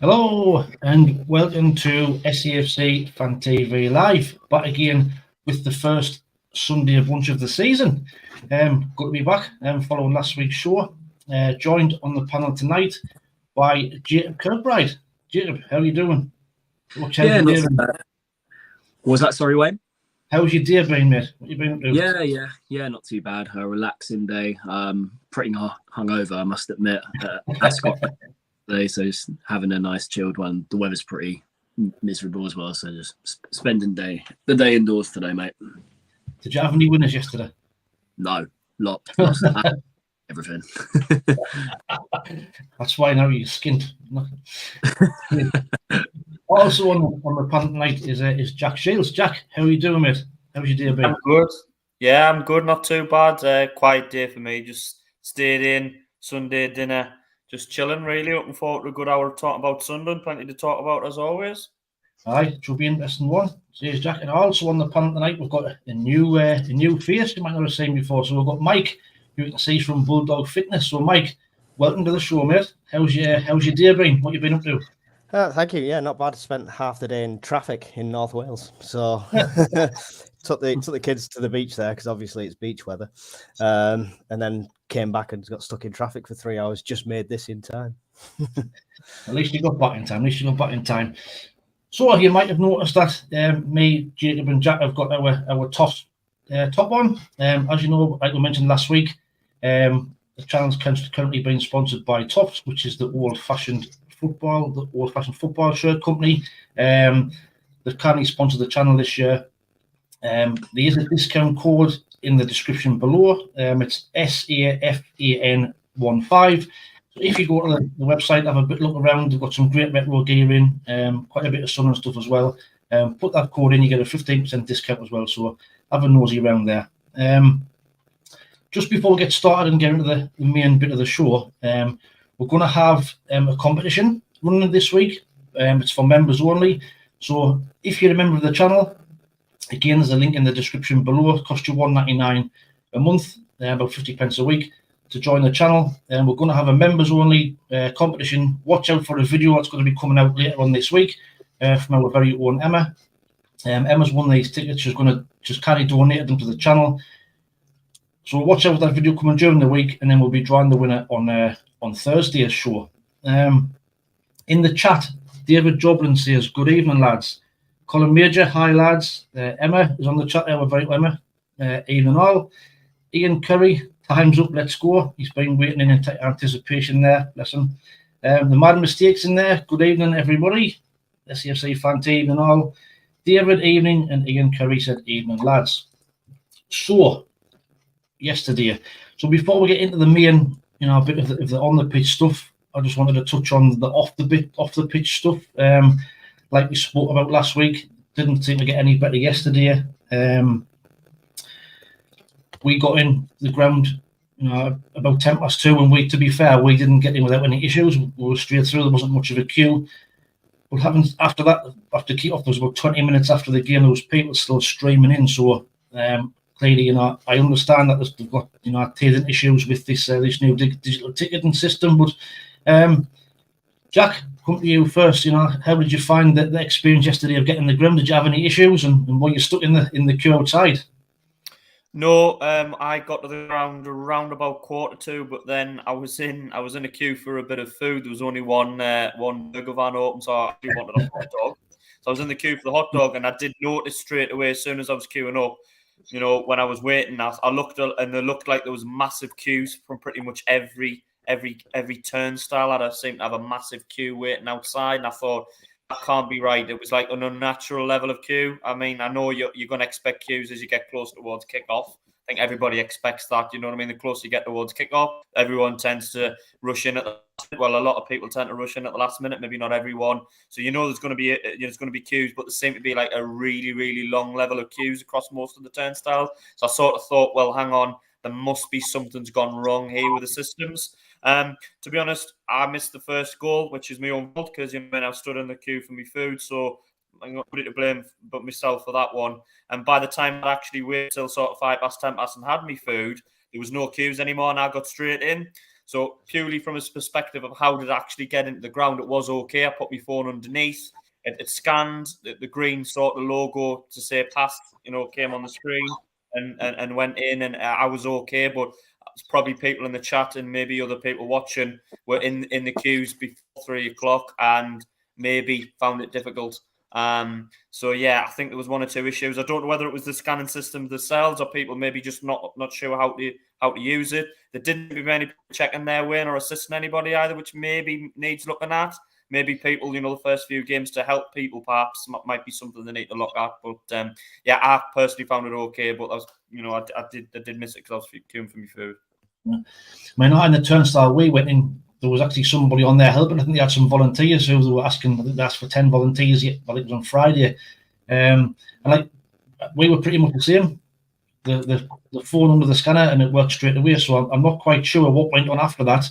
Hello and welcome to SAFC Fan TV Live. Back again with the first Sunday brunch of the season. Good to be back following last week's show. Joined on the panel tonight by Jacob Kirkbride. Jacob, how are you doing? Not too bad. What was that? Sorry, Wayne? How's your day been, mate? What you been up to? Yeah, not too bad. A relaxing day. Pretty hungover, I must admit. Ascot today, so just having a nice chilled one. The weather's pretty miserable as well, so just spending the day indoors today, mate. Did you have any winners yesterday? No, lost everything. That's why now you're skint. Also on the panel tonight is Jack Shields. Jack, how are you doing, mate? How's your day been? I'm good. Yeah, I'm good. Not too bad. Quiet day for me. Just stayed in, Sunday dinner, just chilling, really. Looking forward to a good hour talking about Sunderland. Plenty to talk about, as always. Aye, it should be an interesting one. Cheers, Jack. And also on the panel tonight, we've got a new face you might not have seen before. So we've got Mike, who you can see from Bulldog Fitness. So Mike, welcome to the show, mate. How's your day been? What you been up to? Thank you. Yeah, not bad. Spent half the day in traffic in North Wales, so took the kids to the beach there because obviously it's beach weather, and then came back and got stuck in traffic for 3 hours. Just made this in time. At least you got back in time. So you might have noticed that me, Jacob, and Jack have got our top on. As you know, like we mentioned last week, the channel's currently being sponsored by Tops, which is the old-fashioned football shirt company. They've kindly sponsored the channel this year. There is a discount code in the description below. It's SAFAN15. So if you go to the website, have a bit look around, they've got some great retro gear in, quite a bit of Sunderland stuff as well. Put that code in, you get a 15% discount as well. So have a nosy around there. Just before we get started and get into the main bit of the show, we're going to have a competition running this week. It's for members only. So if you're a member of the channel, again, there's a link in the description below. It costs you $1.99 a month, about 50 pence a week to join the channel. And we're going to have a members only competition. Watch out for a video that's going to be coming out later on this week from our very own Emma. Emma's won these tickets. She's going to just kindly donate them to the channel. So watch out for that video coming during the week, and then we'll be drawing the winner on Thursday's show. In the chat, David Joblin says, "Good evening, lads." Colin Major, hi, lads. Emma is on the chat there. We're very Emma. Evening all. Ian Curry, time's up, let's go. He's been waiting in anticipation there. Listen. The Mad Mistakes in there. Good evening, everybody. SAFC Fan TV and all. David, evening, and Ian Curry said, "Evening, lads." So, yesterday. So before we get into the main, a bit of the on the pitch stuff, I just wanted to touch on the off the pitch stuff. Like we spoke about last week, didn't seem to get any better yesterday. We got in the ground, about 2:10, and to be fair, we didn't get in without any issues. We were straight through. There wasn't much of a queue. What happened after that? After kick-off, there was about 20 minutes after the game. There was people still streaming in. So clearly, I understand that they've got teething issues with this new digital ticketing system. But Jack, come to you first. How did you find the experience yesterday of getting the ground? Did you have any issues, and were you stuck in the queue outside? No, I got to the ground around about 1:45, but then I was in a queue for a bit of food. There was only one burger van open, so I actually wanted a hot dog. So I was in the queue for the hot dog, and I did notice straight away as soon as I was queuing up. When I was waiting, I looked, and it looked like there was massive queues from pretty much every turnstile. I seemed to have a massive queue waiting outside, and I thought, that can't be right. It was like an unnatural level of queue. I mean, I know you're going to expect queues as you get close towards kickoff. I think everybody expects that. You know what I mean? The closer you get towards kickoff, everyone tends to rush in at the last minute. Well, a lot of people tend to rush in at the last minute. Maybe not everyone. So there's going to be queues, but there seem to be like a really, really long level of queues across most of the turnstiles. So I sort of thought, well, hang on, there must be something's gone wrong here with the systems. To be honest, I missed the first goal, which is my own fault because I stood in the queue for my food, so I'm not really to blame but myself for that one. And by the time I actually waited till sort of 10 past and had my food, there was no queues anymore, and I got straight in. So purely from his perspective of how did it actually get into the ground, it was okay. I put my phone underneath. It scanned the green sort of logo to say pass, came on the screen and went in, and I was okay. But it's probably people in the chat and maybe other people watching were in the queues before 3 o'clock and maybe found it difficult. So yeah, I think there was 1 or 2 issues. I don't know whether it was the scanning system themselves or people maybe just not sure how to use it. There didn't be many people checking their win or assisting anybody either, which maybe needs looking at. Maybe people, the first few games to help people perhaps might be something they need to look at. But yeah, I personally found it okay. But I was, I did miss it because I was queuing for my food. Yeah. I mean, in the turnstile we went in, there was actually somebody on there helping. I think they had some volunteers who they were asking. I think they asked for 10 volunteers. But it was on Friday, and like we were pretty much the same. The phone under the scanner and it worked straight away. So I'm not quite sure what went on after that.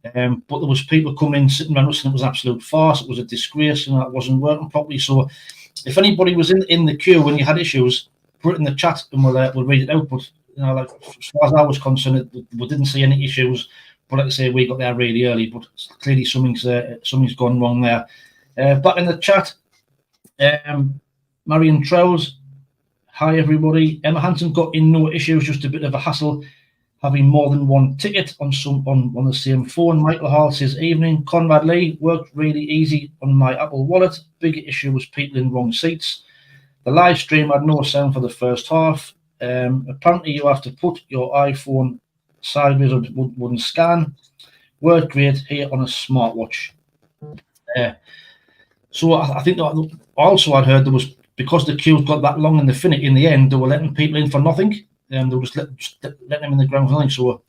But there was people coming in, sitting around us, and it was an absolute farce. It was a disgrace, and it wasn't working properly. So, if anybody was in the queue when you had issues, put it in the chat, and we'll read it out. But like as far as I was concerned, we didn't see any issues. But like I say, we got there really early. But clearly, something's gone wrong there. Back in the chat, Marion Trowles, hi everybody. Emma Hansen got in no issues, just a bit of a hassle having more than one ticket on the same phone. Michael Hall says, evening. Conrad Lee, worked really easy on my Apple Wallet. Big issue was people in wrong seats. The live stream had no sound for the first half. Apparently you have to put your iPhone sideways or it wouldn't scan. Worked great here on a smartwatch. So I think that also I'd heard there was, because the queues got that long in the end, they were letting people in for nothing. They were just letting them in the ground for nothing. So,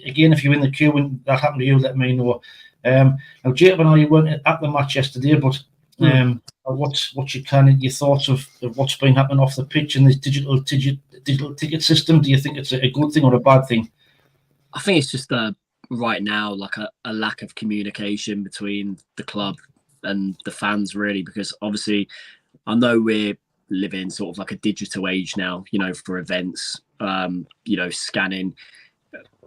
again, if you're in the queue and that happened to you, let me know. Now, Jacob and I weren't at the match yesterday, but what's your thoughts of what's been happening off the pitch and this digital ticket system? Do you think it's a good thing or a bad thing? I think it's just right now like a lack of communication between the club and the fans, really, because obviously I know we're living sort of like a digital age now, for events, scanning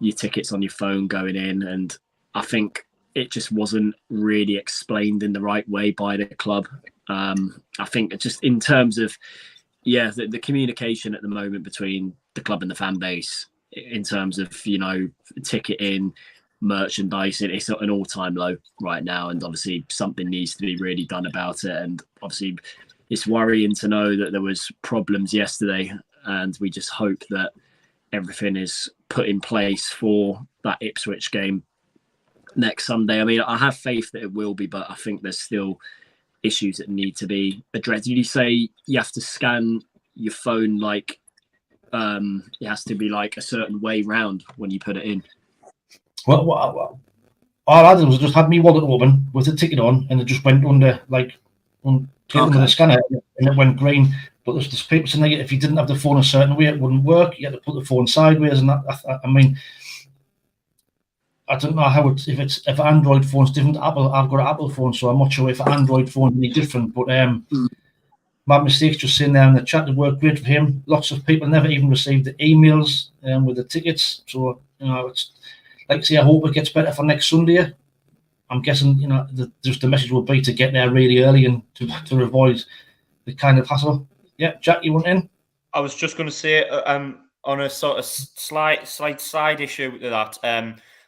your tickets on your phone going in. And I think it just wasn't really explained in the right way by the club. I think just in terms of, the communication at the moment between the club and the fan base in terms of, ticketing, merchandising, it's at an all-time low right now. And obviously something needs to be really done about it. And obviously it's worrying to know that there was problems yesterday, and we just hope that everything is put in place for that Ipswich game next Sunday. I mean, I have faith that it will be, but I think there's still issues that need to be addressed. Did you say you have to scan your phone like it has to be like a certain way round when you put it in? Well, all I did was just had my wallet open with the ticket on, and it just went under under the scanner, and it went green. But there's people saying that if you didn't have the phone a certain way, it wouldn't work. You had to put the phone sideways, and that. I mean, I don't know how if Android phone's different. Apple, I've got an Apple phone, so I'm not sure if Android phone is different. But my mistakes just sitting there in the chat. It worked great for him. Lots of people never even received the emails with the tickets. So it's like I say, I hope it gets better for next Sunday. I'm guessing just the message will be to get there really early and to avoid the kind of hassle. Yeah, Jack, you want in? I was just going to say on a sort of slight side issue with that.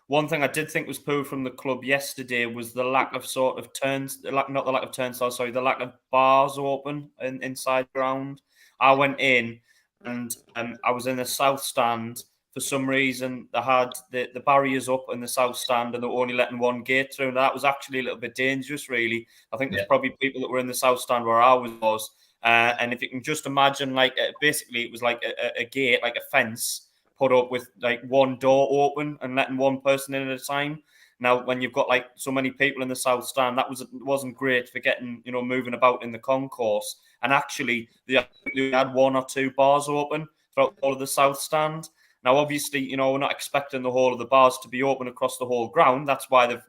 One thing I did think was poor from the club yesterday was the lack of sort of the lack of bars open inside ground. I went in and I was in the south stand. For some reason, they had the barriers up in the south stand and they were only letting one gate through. And that was actually a little bit dangerous, really. I think there's probably people that were in the south stand where I was. And if you can just imagine, basically it was like a gate, like a fence put up with like one door open and letting one person in at a time. Now, when you've got like so many people in the south stand, that wasn't great for getting, moving about in the concourse. And actually, they had 1 or 2 bars open throughout all of the south stand. Now, obviously, we're not expecting the whole of the bars to be open across the whole ground. That's why they've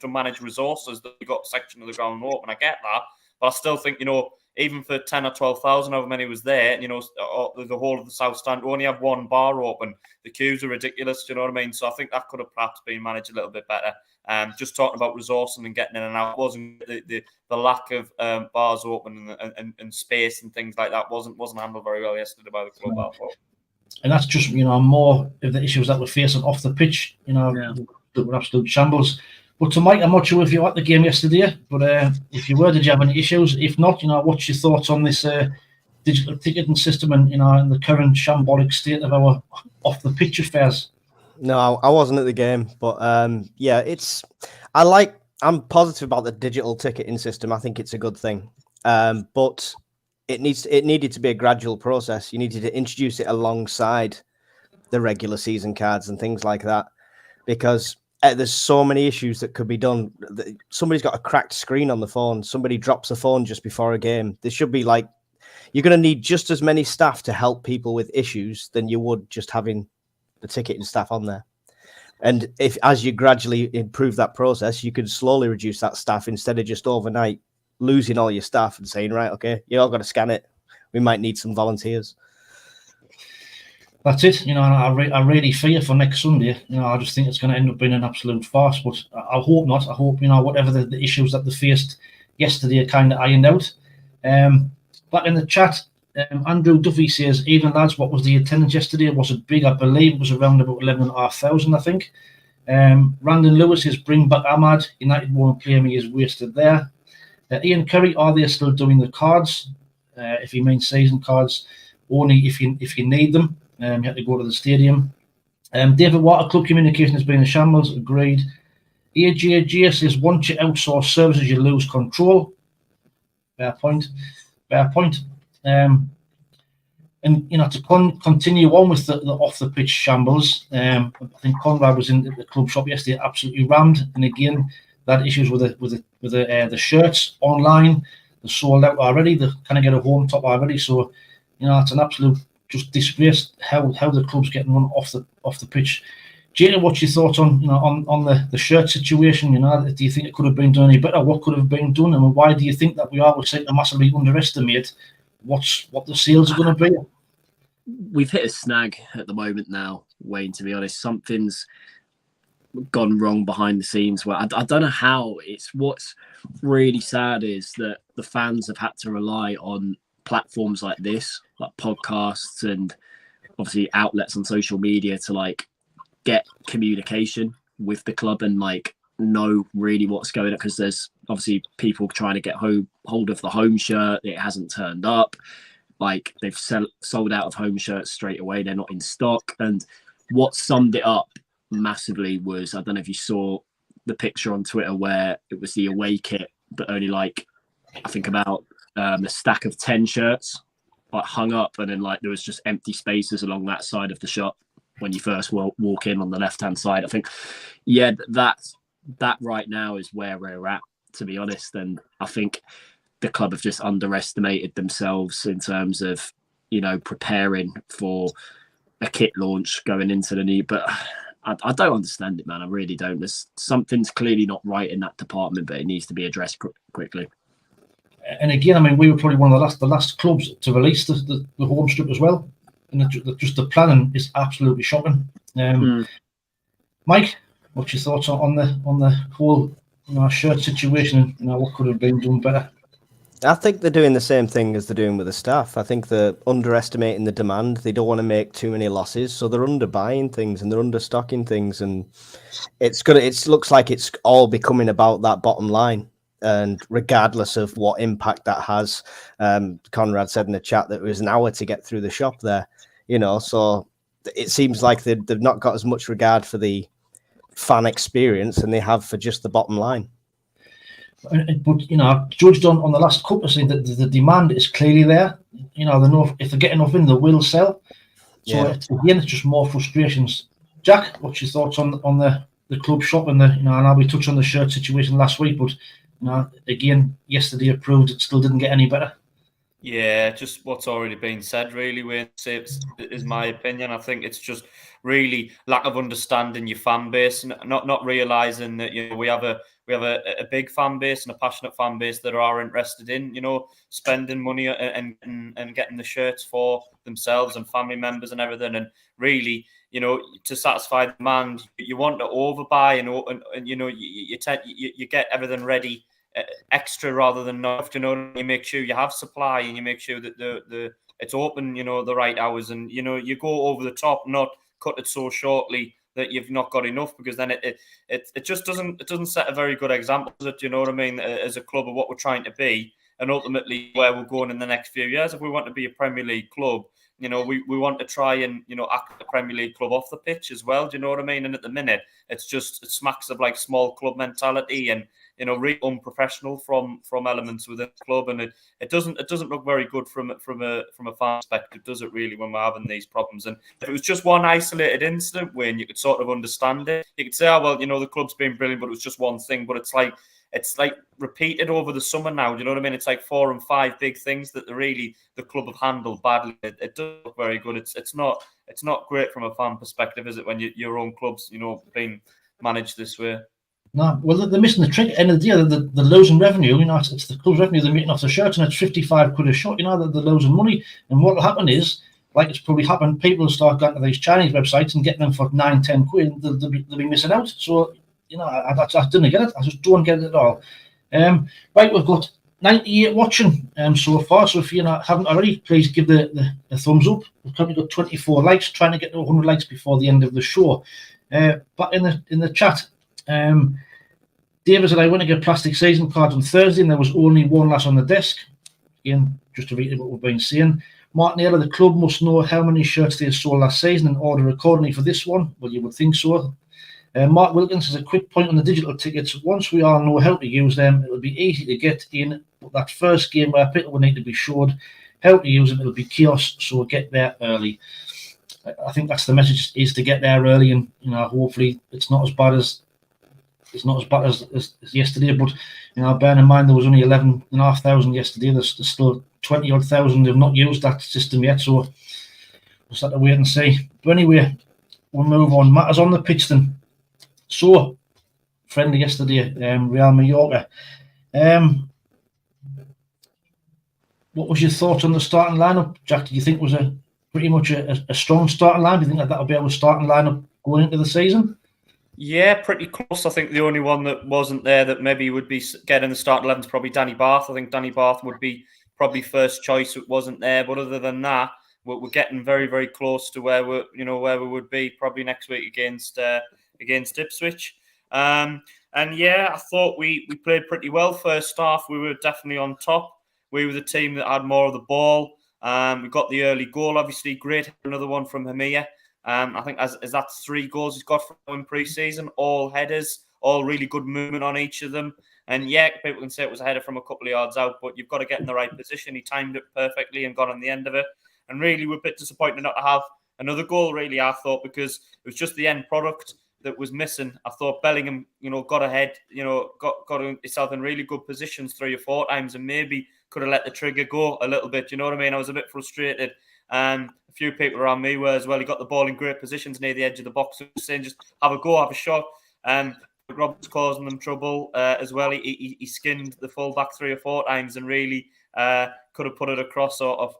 to manage resources. They've got a section of the ground open. I get that. But I still think, even for 10 or 12,000, however many was there, you know, the whole of the South Stand only have one bar open. The queues are ridiculous, you know what I mean? So I think that could have perhaps been managed a little bit better. Just talking about resourcing and getting in and out, wasn't the lack of bars open and space and things like that wasn't handled very well yesterday by the club. No. And that's just, you know, more of the issues that we're facing off the pitch, you know, that were absolute shambles. But to Mike, I'm not sure if you were at the game yesterday, but if you were, did you have any issues? If not, you know, what's your thoughts on this digital ticketing system and, you know, and the current shambolic state of our off the pitch affairs? No, I wasn't at the game, but yeah, I'm positive about the digital ticketing system. I think it's a good thing, but it needed to be a gradual process. You needed to introduce it alongside the regular season cards and things like that, because there's so many issues that could be done. Somebody's got a cracked screen on the phone. Somebody drops a phone just before a game. There should be you're going to need just as many staff to help people with issues than you would just having the ticketing staff on there. And as you gradually improve that process, you could slowly reduce that staff instead of just overnight losing all your staff and saying, right, okay, you all got to scan it. We might need some volunteers. That's it. You know, I really fear for next Sunday. You know, I just think it's going to end up being an absolute farce. But I hope not. I hope, you know, whatever the issues that they faced yesterday are kind of ironed out. Back in the chat, Andrew Duffy says, "Evening lads, what was the attendance yesterday? Was it big? I believe it was around about 11,500, I think." Brandon Lewis says, "Bring back Ahmad. United won't claim he is wasted there." Ian Curry, are they still doing the cards? If you mean season cards, only if you need them. You have to go to the stadium. David Water, club communication has been a shambles. Agreed. AJG says, once you outsource services, you lose control. Fair point. And you know, to continue on with the off the pitch shambles, I think Conrad was in the club shop yesterday, absolutely rammed. And again, that issues with the shirts online. They're sold out already. They kind of get a home top already. So you know, it's an absolute just disgrace how the club's getting run off the pitch. Jada, what's your thoughts on, you know, on the shirt situation? You know, do you think it could have been done any better? What could have been done, and why do you think that we always seem to massively underestimate what the sales are going to be? We've hit a snag at the moment now, Wayne. To be honest, something's gone wrong behind the scenes. Where I don't know how. What's really sad is that the fans have had to rely on platforms like this, like podcasts and obviously outlets on social media to get communication with the club and know really what's going on, because there's obviously people trying to get hold of the home shirt. It hasn't turned up. They've sold out of home shirts straight away. They're not in stock. And what summed it up massively was, I don't know if you saw the picture on Twitter where it was the away kit, but only I think about a stack of 10 shirts hung up, and then there was just empty spaces along that side of the shop when you first walk in on the left hand side. I think, yeah, that right now is where we're at, to be honest. And I think the club have just underestimated themselves in terms of, you know, preparing for a kit launch going into the new. But I don't understand it, man. I really don't. Something's clearly not right in that department, but it needs to be addressed quickly. And again, I mean, we were probably one of the last clubs to release the home strip as well. And just the planning is absolutely shocking. Mike, what's your thoughts on the whole, you know, shirt situation? You know, what could have been done better? I think they're doing the same thing as they're doing with the staff. I think they're underestimating the demand. They don't want to make too many losses, so they're underbuying things and they're understocking things, and it looks like it's all becoming about that bottom line. And regardless of what impact that has, Conrad said in the chat that it was an hour to get through the shop there, you know, so it seems like they've not got as much regard for the fan experience than they have for just the bottom line. But, you know, judged on the last couple, saying that the demand is clearly there. You know, they know if they get enough in, they will sell. So again, it's just more frustrations. Jack, what's your thoughts on the club shop and I know we touched on the shirt situation last week, but you know, again, yesterday it proved it still didn't get any better. Yeah, just what's already been said, really, Wayne, is my opinion. I think it's just really lack of understanding your fan base, not realising that, you know, we have a big fan base and a passionate fan base that are interested in, you know, spending money and getting the shirts for themselves and family members and everything. And really, you know, to satisfy demand, you want to overbuy and you know, you get everything ready extra rather than not. You know, you make sure you have supply and you make sure that the it's open, you know, the right hours, and you know, you go over the top, not cut it so shortly that you've not got enough, because then it just doesn't set a very good example, does it? You know what I mean, as a club of what we're trying to be and ultimately where we're going in the next few years. If we want to be a Premier League club, you know, we want to try and, you know, act the Premier League club off the pitch as well. Do you know what I mean? And at the minute, it smacks of like small club mentality and, you know, really unprofessional from elements within the club, and it doesn't look very good from a fan perspective, does it really, when we're having these problems? And if it was just one isolated incident, when you could sort of understand it, you could say, oh well, you know, the club's been brilliant, but it was just one thing. But it's like repeated over the summer now. Do you know what I mean? It's like 4 and 5 big things that the club have handled badly. It doesn't look very good. It's not great from a fan perspective, is it, when your own club's, you know, being managed this way? No, well, they're missing the trick. End of the day, the losing revenue. You know, it's the club's revenue they're making off the shirts, and it's 55 quid a shot. You know, they're losing money. And what will happen is, like it's probably happened, people will start going to these Chinese websites and getting them for 9-10 quid. They'll be missing out. So, you know, I didn't get it. I just don't get it at all. Right, we've got 98 watching so far. So if you haven't already, please give the thumbs up. We've currently got 24 likes, trying to get to 100 likes before the end of the show. But in the chat, David said, I went to get plastic season cards on Thursday and there was only one last on the desk. Again, just to read what we've been saying. Martin Taylor, the club must know how many shirts they sold last season and order accordingly for this one. Well, you would think so. Mark Wilkins has a quick point on the digital tickets. Once we all know how to use them, it'll be easy to get in. But that first game where people will need to be showed how to use them, it'll be chaos. So get there early. I think that's the message, is to get there early, and you know, hopefully it's not as bad as yesterday. But you know, bearing in mind there was only 11,500 yesterday. There's still 20-odd thousand who've not used that system yet. So we'll just have to wait and see. But anyway, we'll move on. Matters on the pitch then. So, friendly yesterday, Real Mallorca. What was your thoughts on the starting lineup, Jack? Did you think it was pretty much a strong starting line? Do you think that'll be our starting lineup going into the season? Yeah, pretty close. I think the only one that wasn't there that maybe would be getting the starting 11 is probably Danny Barth. I think Danny Barth would be probably first choice. It wasn't there, but other than that, we're getting very, very close to where we would be probably next week against Ipswich. And yeah, I thought we played pretty well first half. We were definitely on top. We were the team that had more of the ball. We got the early goal, obviously. Great, another one from Hamia. I think as that's 3 goals he's got from pre-season, all headers, all really good movement on each of them. And yeah, people can say it was a header from a couple of yards out, but you've got to get in the right position. He timed it perfectly and got on the end of it. And really, we're a bit disappointed not to have another goal, really, I thought, because it was just the end product that was missing. I thought Bellingham, got ahead, got himself in really good positions 3 or 4 times, and maybe could have let the trigger go a little bit. You know what I mean? I was a bit frustrated. A few people around me were as well. He got the ball in great positions near the edge of the box, saying just have a go, have a shot. Roberts causing them trouble as well. He skinned the full-back 3 or 4 times and really could have put it across, or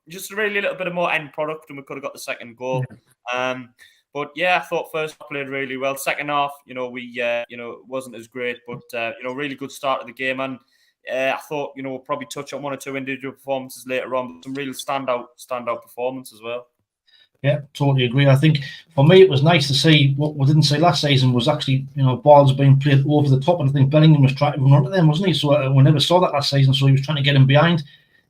just really a little bit of more end product, and we could have got the second goal. But yeah, I thought first half played really well. Second half, we wasn't as great, but really good start of the game. And I thought we'll probably touch on 1 or 2 individual performances later on, but some real standout performance as well. Yeah, totally agree. I think for me it was nice to see what we didn't see last season was actually balls being played over the top, and I think Bellingham was trying to run onto them, wasn't he? So we never saw that last season. So he was trying to get him behind.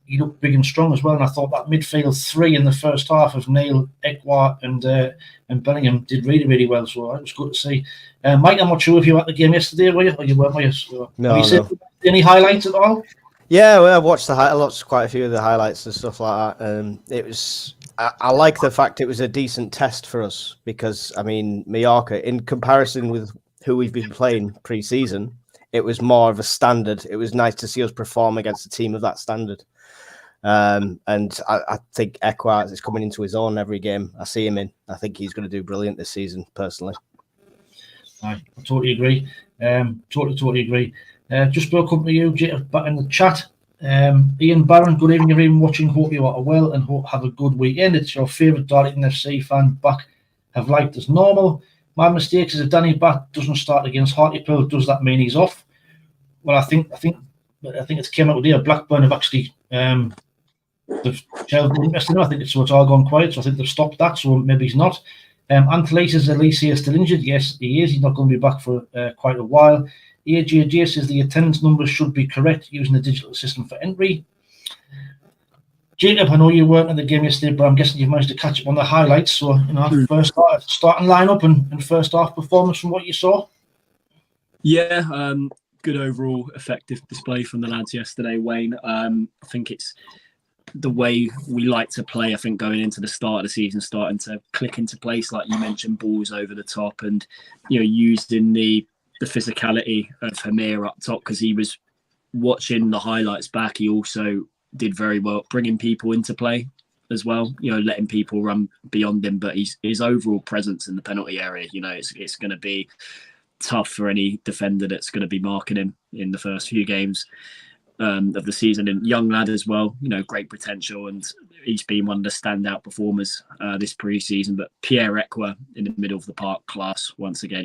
He looked big and strong as well, and I thought that midfield 3 in the first half of Neil, Ekwa, and Bellingham did really, really well. So it was good to see. Mike, I'm not sure if you were at the game yesterday, were you? Or you weren't? Were you? So, no. Have you seen any highlights at all? Yeah, well, I watched quite a few of the highlights and stuff like that. It was. I like the fact it was a decent test for us because, I mean, Mallorca, in comparison with who we've been playing pre-season, it was more of a standard. It was nice to see us perform against a team of that standard. And I think Ekwa is coming into his own every game I see him in. I think he's going to do brilliant this season, personally. I totally agree. Totally agree. Just welcome to you, Jacob, back in the chat. Ian Barron, good evening, everyone watching. Hope you are well and hope have a good weekend. It's your favourite Darlington FC fan back. Have liked as normal. My mistake is if Danny Bat doesn't start against Hartlepool, does that mean he's off? Well, I think it's came out today. Blackburn have actually they've shelved interest in him. I think it's all gone quiet, so I think they've stopped that. So maybe he's not. Anthony says Elise is still injured. Yes, he is. He's not going to be back for quite a while. AJJ says the attendance numbers should be correct using the digital system for entry. Jacob, I know you weren't at the game yesterday, but I'm guessing you've managed to catch up on the highlights. So, first starting lineup and first half performance from what you saw. Yeah, good overall effective display from the lads yesterday, Wayne. I think it's the way we like to play. I think going into the start of the season, starting to click into place, like you mentioned, balls over the top, and using the physicality of Hamir up top, because he was watching the highlights back. He also did very well bringing people into play as well, letting people run beyond him. But his overall presence in the penalty area, it's going to be tough for any defender that's going to be marking him in the first few games of the season. And young lad as well, great potential, and he's been one of the standout performers this pre-season. But Pierre Ekwa in the middle of the park, class once again.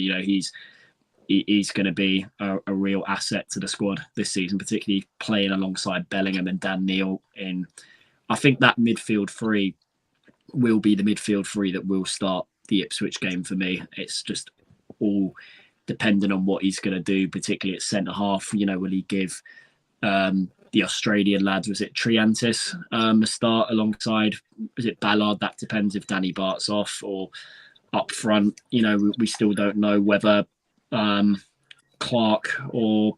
He's going to be a real asset to the squad this season, particularly playing alongside Bellingham and Dan Neil. I think that midfield three will be the midfield three that will start the Ipswich game for me. It's just all dependent on what he's going to do, particularly at centre half. Will he give the Australian lads, was it Triantis, a start alongside, is it Ballard? That depends if Danny Bart's off, or up front. We still don't know whether Clark or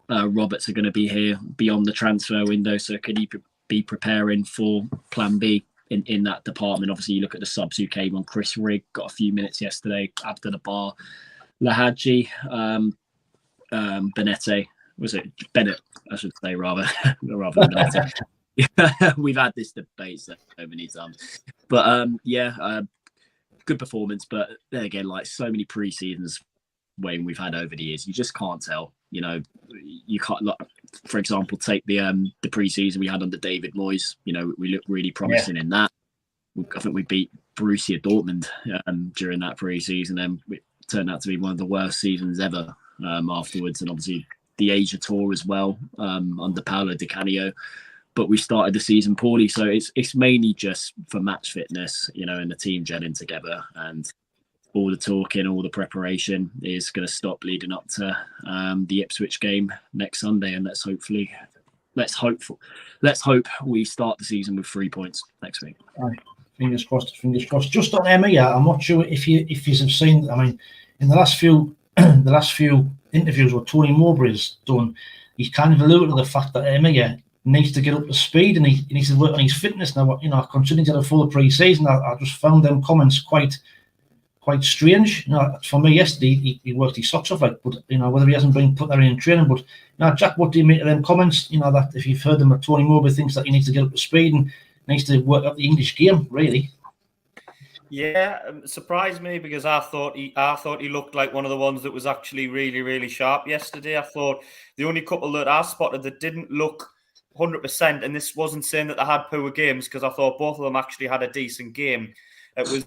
Roberts are going to be here beyond the transfer window. So could he be preparing for plan B in that department? Obviously, you look at the subs who came on. Chris Rigg got a few minutes yesterday. Abdul Bar, Lahaji, Benete. Was it Bennett? I should say rather than Benete. We've had this debate so many times. But good performance. But then again, like so many pre-seasons Wayne we've had over the years, you just can't tell. You can't. For example, take the pre-season we had under David Moyes. We looked really promising in that. I think we beat Borussia Dortmund during that pre-season, and it turned out to be one of the worst seasons ever afterwards. And obviously the Asia tour as well under Paolo Di Canio. But we started the season poorly, so it's mainly just for match fitness, and the team gelling together, and all the talking, all the preparation is going to stop leading up to the Ipswich game next Sunday. And let's hope we start the season with 3 points next week. Right. Fingers crossed. Just on Emma, I'm not sure if you have seen. I mean, in the last few interviews what Tony Mowbray's done, he's kind of alluded to the fact that Emma needs to get up to speed, and he needs to work on his fitness. Now, considering to the full pre-season, I just found them comments quite strange. For me yesterday, he worked his socks off, but whether he hasn't been put there in training. But Jack, what do you make of them comments? That if you've heard them, that Tony Mowbray thinks that he needs to get up to speed and needs to work out the English game, really. Yeah, surprised me, because I thought he looked like one of the ones that was actually really, really sharp yesterday. I thought the only couple that I spotted that didn't look 100%, and this wasn't saying that they had poor games, because I thought both of them actually had a decent game. It was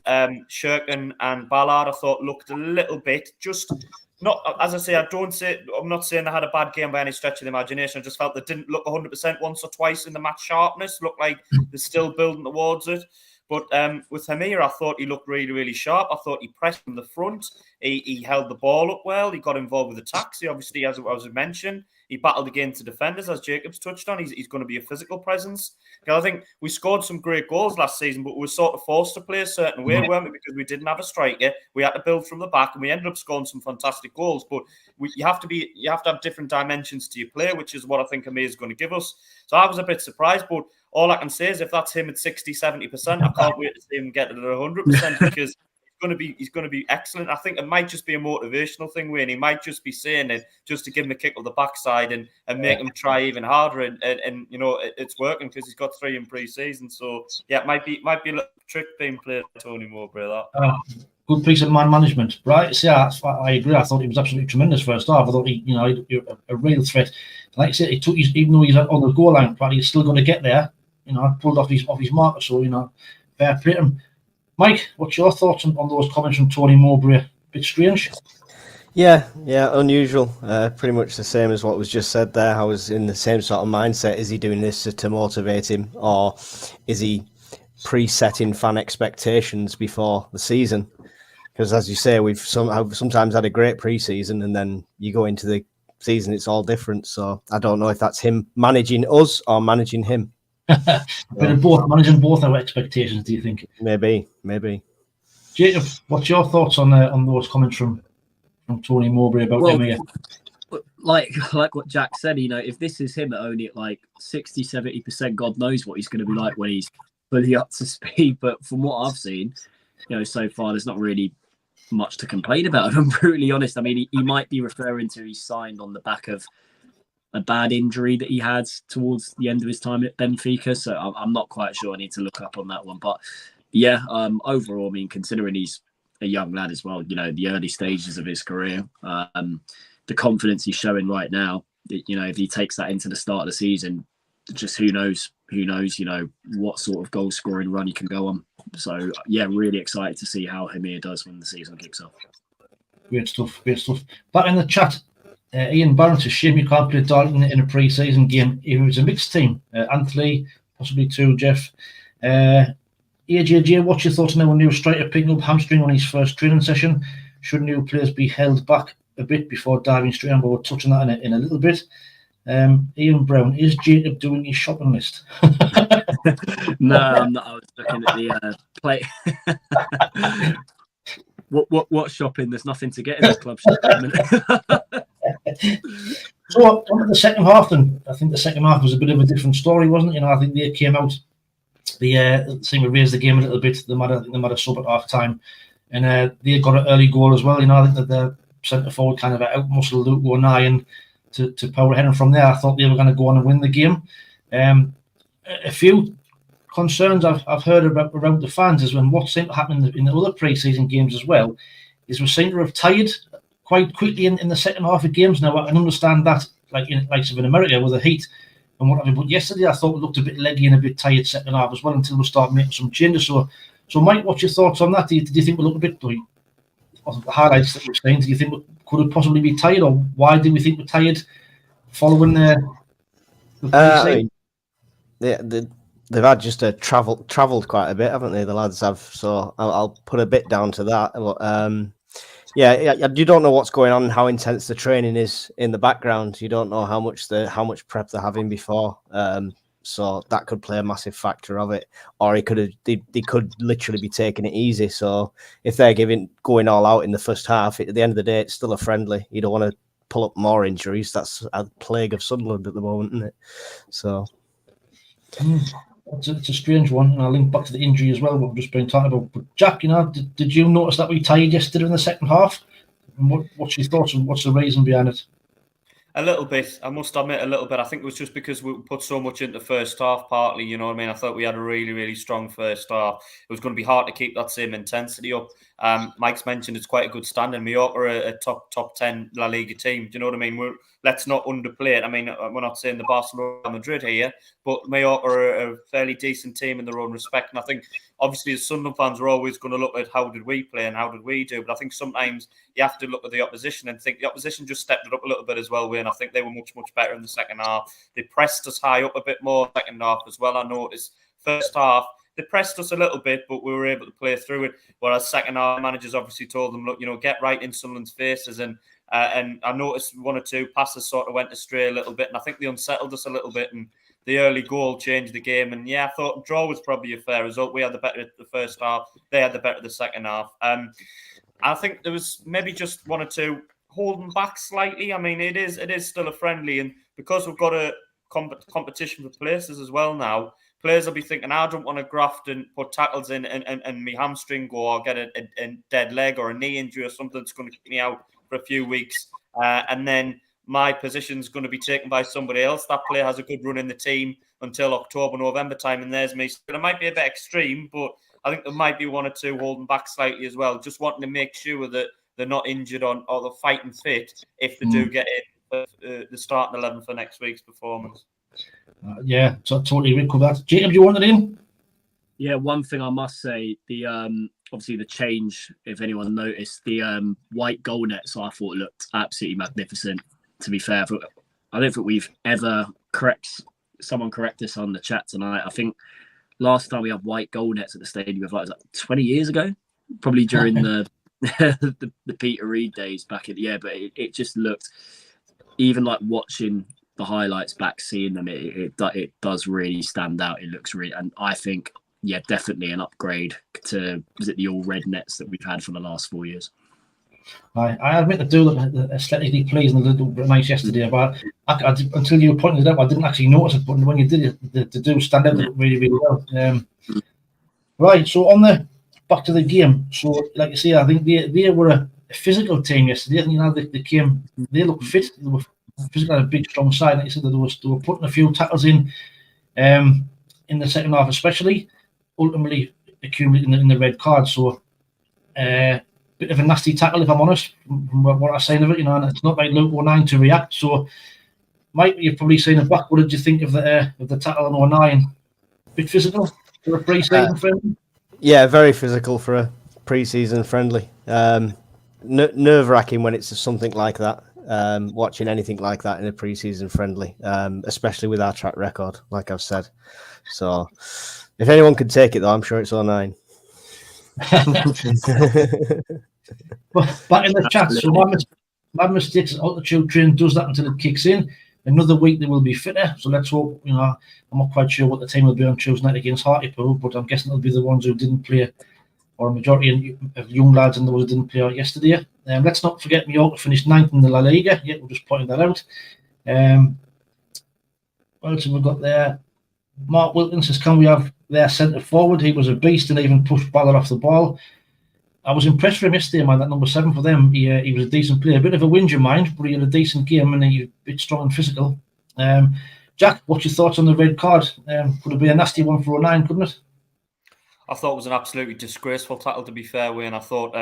Shirkin and Ballard. I thought looked a little bit just not. As I say, I'm not saying they had a bad game by any stretch of the imagination. I just felt they didn't look 100% once or twice in the match sharpness. Looked like they're still building towards it. But with Hamir, I thought he looked really, really sharp. I thought he pressed from the front. He held the ball up well. He got involved with attacks. He obviously, as I mentioned, he battled against defenders, as Jacob's touched on. He's going to be a physical presence. I think we scored some great goals last season, but we were sort of forced to play a certain way, weren't we? Because we didn't have a striker. We had to build from the back, and we ended up scoring some fantastic goals. But you have to have different dimensions to your play, which is what I think Amir is going to give us. So I was a bit surprised, but all I can say is if that's him at 60, 70%, I can't wait to see him get it at 100%, because he's going to be excellent. I think it might just be a motivational thing, Wayne. He might just be saying it just to give him a kick on the backside and make him try even harder. And it's working, because he's got 3 in pre-season. So yeah, it might be a little trick being played by Tony Mowbray. good piece of man management. Right? So yeah, I agree. I thought he was absolutely tremendous first half. I thought he a real threat. Like I said, he took even though he's on the goal line, but he's still going to get there. Pulled off his marker. So fair play to him. Mike, what's your thoughts on those comments from Tony Mowbray? A bit strange. Yeah, unusual. Pretty much the same as what was just said there. I was in the same sort of mindset. Is he doing this to motivate him, or is he pre-setting fan expectations before the season? Because as you say, we've sometimes had a great pre-season, and then you go into the season, it's all different. So I don't know if that's him managing us or managing him. But both managing both our expectations. Do you think? Maybe. Jacob, what's your thoughts on those comments from Tony Mowbray about him here? Like what Jack said, if this is him at only at like 60-70%, God knows what he's going to be like when he's fully up to speed. But from what I've seen, so far, there's not really much to complain about, if I'm brutally honest. I mean, he might be referring to he signed on the back of a bad injury that he had towards the end of his time at Benfica. So I'm not quite sure. I need to look up on that one. But yeah, overall, I mean, considering he's a young lad as well, the early stages of his career, the confidence he's showing right now, if he takes that into the start of the season, just who knows, what sort of goal scoring run he can go on. So yeah, really excited to see how Hamir does when the season kicks off. Great stuff. Back in the chat, Ian Barron says, shame you can't play Darlington in a pre-season game. It was a mixed team. Anthony, possibly too, Jeff. AJJ, what's your thoughts on our new striker picking up hamstring on his first training session? Should new players be held back a bit before diving straight on? But we'll touch on that in a little bit. Ian Brown, is Jacob doing his shopping list? No, I'm not. I was looking at the play. What shopping? There's nothing to get in the club shop. So on the second half, then I think the second half was a bit of a different story, wasn't it? I think they came out. They seemed to raise the game a little bit. They might have sub at half time, and they got an early goal as well. I think that the centre forward kind of outmuscled Luke O'Nien to power ahead, and from there I thought they were going to go on and win the game. A few concerns I've heard around the fans is when what seemed to happen in the other pre-season games as well is we seem to have tired quite quickly in the second half of games. Now I can understand that, like in America with the heat and whatever, but yesterday I thought it looked a bit leggy and a bit tired second half as well until we start making some changes. So Mike, what's your thoughts on that? Do you think we look a bit the highlights that we've seen? Do you think we could possibly be tired, or why do we think we're tired following the they've had just a travelled quite a bit, haven't they? The lads have, so I'll put a bit down to that. But, yeah, you don't know what's going on, how intense the training is in the background. You don't know how much prep they're having before. So that could play a massive factor of it, or they could literally be taking it easy. So if they're going all out in the first half, at the end of the day, it's still a friendly. You don't want to pull up more injuries. That's a plague of Sunderland at the moment, isn't it? So it's a strange one, and I'll link back to the injury as well, what we've just been talking about. But Jack, did you notice that we tired yesterday in the second half? And what's your thoughts and what's the reason behind it? A little bit, I must admit, a little bit. I think it was just because we put so much into first half, partly, you know what I mean? I thought we had a really, really strong first half. It was going to be hard to keep that same intensity up. Mike's mentioned it's quite a good standing. Mallorca are a top 10 La Liga team. Do you know what I mean? Let's not underplay it. I mean, we're not saying the Barcelona Madrid here, but Mallorca are a fairly decent team in their own respect. And I think, obviously, as Sunderland fans, we're always going to look at how did we play and how did we do. But I think sometimes you have to look at the opposition and think the opposition just stepped it up a little bit as well, Wayne. I think they were much, much better in the second half. They pressed us high up a bit more second half as well. I noticed first half, they pressed us a little bit, but we were able to play through it. Whereas second half, managers obviously told them, look, get right in Sunderland's faces. And I noticed one or two passes sort of went astray a little bit. And I think they unsettled us a little bit. And the early goal changed the game. And yeah, I thought draw was probably a fair result. We had the better the first half. They had the better the second half. I think there was maybe just one or two holding back slightly. I mean, it is still a friendly. And because we've got a competition for places as well now, players will be thinking, I don't want to graft and put tackles in and my hamstring go or get a dead leg or a knee injury or something that's going to keep me out for a few weeks. And then my position's going to be taken by somebody else. That player has a good run in the team until October, November time, and there's me. So it might be a bit extreme, but I think there might be one or two holding back slightly as well, just wanting to make sure that they're not injured or they're fighting fit if they do get in the starting 11 for next week's performance. Yeah, so totally agree with that. Jacob, do you want it in? Yeah, one thing I must say, the obviously the change, if anyone noticed, the white goal nets I thought looked absolutely magnificent. To be fair, I don't think we've ever someone correct us on the chat tonight. I think last time we had white goal nets at the stadium was like 20 years ago, probably during the the Peter Reid days back in but it just looked, even like watching the highlights back, seeing them, it does really stand out. It looks really, and I think definitely an upgrade to the all red nets that we've had for the last 4 years. I admit they do look aesthetically pleasing, a little bit nice yesterday, but until you pointed it out, I didn't actually notice it. But when you did it, they do stand out really, really well. Right, so back to the game. So, like you say, I think they were a physical team yesterday. You know, they looked fit. They were physical, had a big, strong side. Like you said, they were putting a few tackles in the second half, especially. Ultimately, accumulating in the red card. So, bit of a nasty tackle, if I'm honest, from what I'm saying of it. You know, and it's not like Luke 09 to react. So, Mike, you've probably seen it back. What did you think of the tackle on 09? Bit physical for a pre-season friendly. Yeah, very physical for a pre-season friendly. Nerve-wracking when it's something like that. Watching anything like that in a pre-season friendly, especially with our track record, like I've said. So, if anyone could take it, though, I'm sure it's 09. Well, back in the chat, so my mistakes, altitude train does that until it kicks in. Another week they will be fitter, so let's hope. You know, I'm not quite sure what the team will be on Tuesday night against Hartlepool, but I'm guessing it'll be the ones who didn't play, or a majority of young lads and those who didn't play out yesterday. Let's not forget Mallorca finished 9th in the La Liga. Yeah, we'll just point that out. What else have we got there? Mark Wilkins says, can we have their centre forward? He was a beast and even pushed Ballard off the ball. I was impressed with him yesterday, man. That number 7 for them. He was a decent player. A bit of a whinge of mind, but he had a decent game and he's a bit strong and physical. Jack, what's your thoughts on the red card? Could it be a nasty one for 09, couldn't it? I thought it was an absolutely disgraceful tackle, to be fair, Wayne. I thought,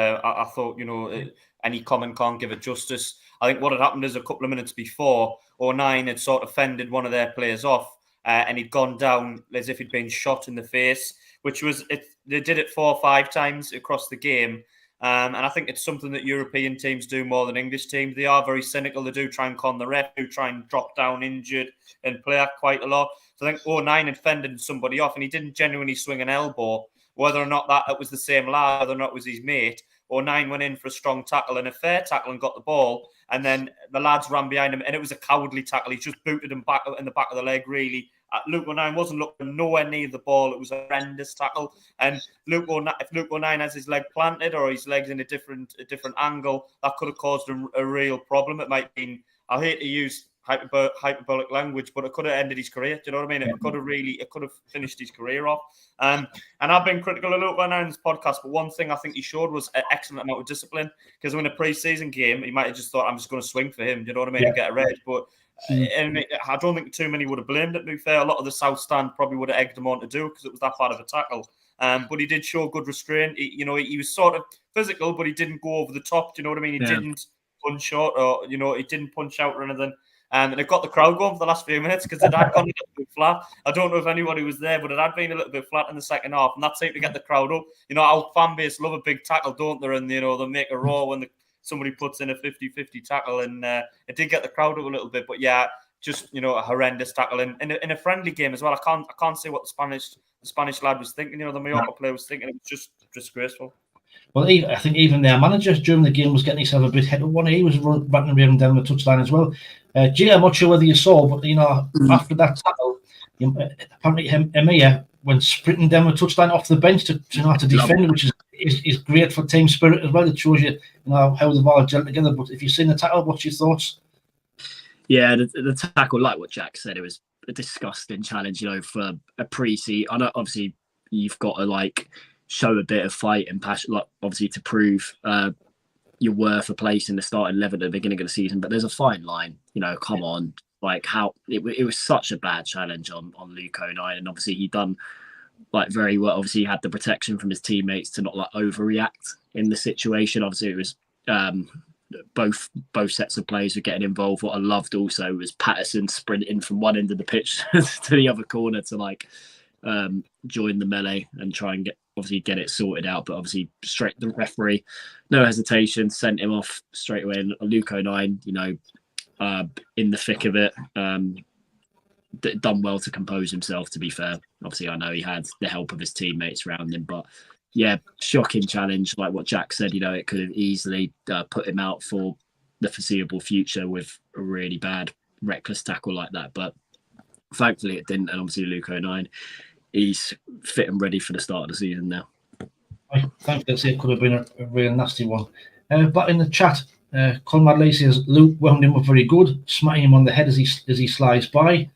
you know, any comment can't give it justice. I think what had happened is a couple of minutes before, 09 had sort of fended one of their players off, and he'd gone down as if he'd been shot in the face, which was it. They did it 4 or 5 times across the game, and I think it's something that European teams do more than English teams. They are very cynical. They do try and con the ref, do try and drop down injured and play out quite a lot. So I think 09 had fended somebody off, and he didn't genuinely swing an elbow. Whether or not that was the same lad, whether or not it was his mate, 09 went in for a strong tackle and a fair tackle and got the ball, and then the lads ran behind him, and it was a cowardly tackle. He just booted him back in the back of the leg, really. Luke 09 wasn't looking nowhere near the ball. It was a horrendous tackle. And if Luke 09 has his leg planted or his legs in a different angle, that could have caused a real problem. It might be, I hate to use hyperbolic language, but it could have ended his career. Do you know what I mean? It could have finished his career off. And I've been critical of Luke 09 in this podcast, but one thing I think he showed was an excellent amount of discipline. Because in a pre-season game, he might have just thought, I'm just going to swing for him. Do you know what I mean? Yeah. And get a red. But and I don't think too many would have blamed it, to be fair. A lot of the South Stand probably would have egged him on to do because it was that bad of a tackle. But he did show good restraint. He was sort of physical, but he didn't go over the top. Do you know what I mean? He didn't punch out, or he didn't punch out or anything. And it got the crowd going for the last few minutes because it had gone a little bit flat. I don't know if anybody was there, but it had been a little bit flat in the second half, and that seemed to get the crowd up. You know, our fan base love a big tackle, don't they? And they make a roar when somebody puts in a 50-50 tackle, and it did get the crowd up a little bit. But yeah, just a horrendous tackle in a friendly game as well. I can't say what the Spanish lad was thinking. The Mallorca player was thinking. It was just disgraceful. Well, I think even their manager during the game was getting himself a bit hit on one. He was batting around down the touchline as well. Jay, I'm not sure whether you saw, but after that tackle, apparently Emir went sprinting down the touchline off the bench to defend, which is great for team spirit as well. It shows you how they've all gelled together. But if you've seen the tackle, what's your thoughts? Yeah, the tackle, like what Jack said, it was a disgusting challenge. For a pre-season, I know obviously you've got to show a bit of fight and passion, obviously to prove your worth a place in the starting 11 at the beginning of the season. But there's a fine line. Come on, how it was such a bad challenge on Luke 09, and obviously he done like very well. Obviously, he had the protection from his teammates to not like overreact in the situation. Obviously, it was both sets of players were getting involved. What I loved also was Patterson sprinting from one end of the pitch to the other corner to like join the melee and try and get it sorted out. But obviously, straight the referee, no hesitation, sent him off straight away. And Luke O'Nien, in the thick of it, done well to compose himself. To be fair, obviously, I know he had the help of his teammates around him, but yeah, shocking challenge. Like what Jack said, it could have easily put him out for the foreseeable future with a really bad, reckless tackle like that. But thankfully, it didn't. And obviously, Luke O'Nien, he's fit and ready for the start of the season now. I think it could have been a real nasty one. But in the chat, Conrad Lacey says Luke wound him up very good, smacking him on the head as he slides by.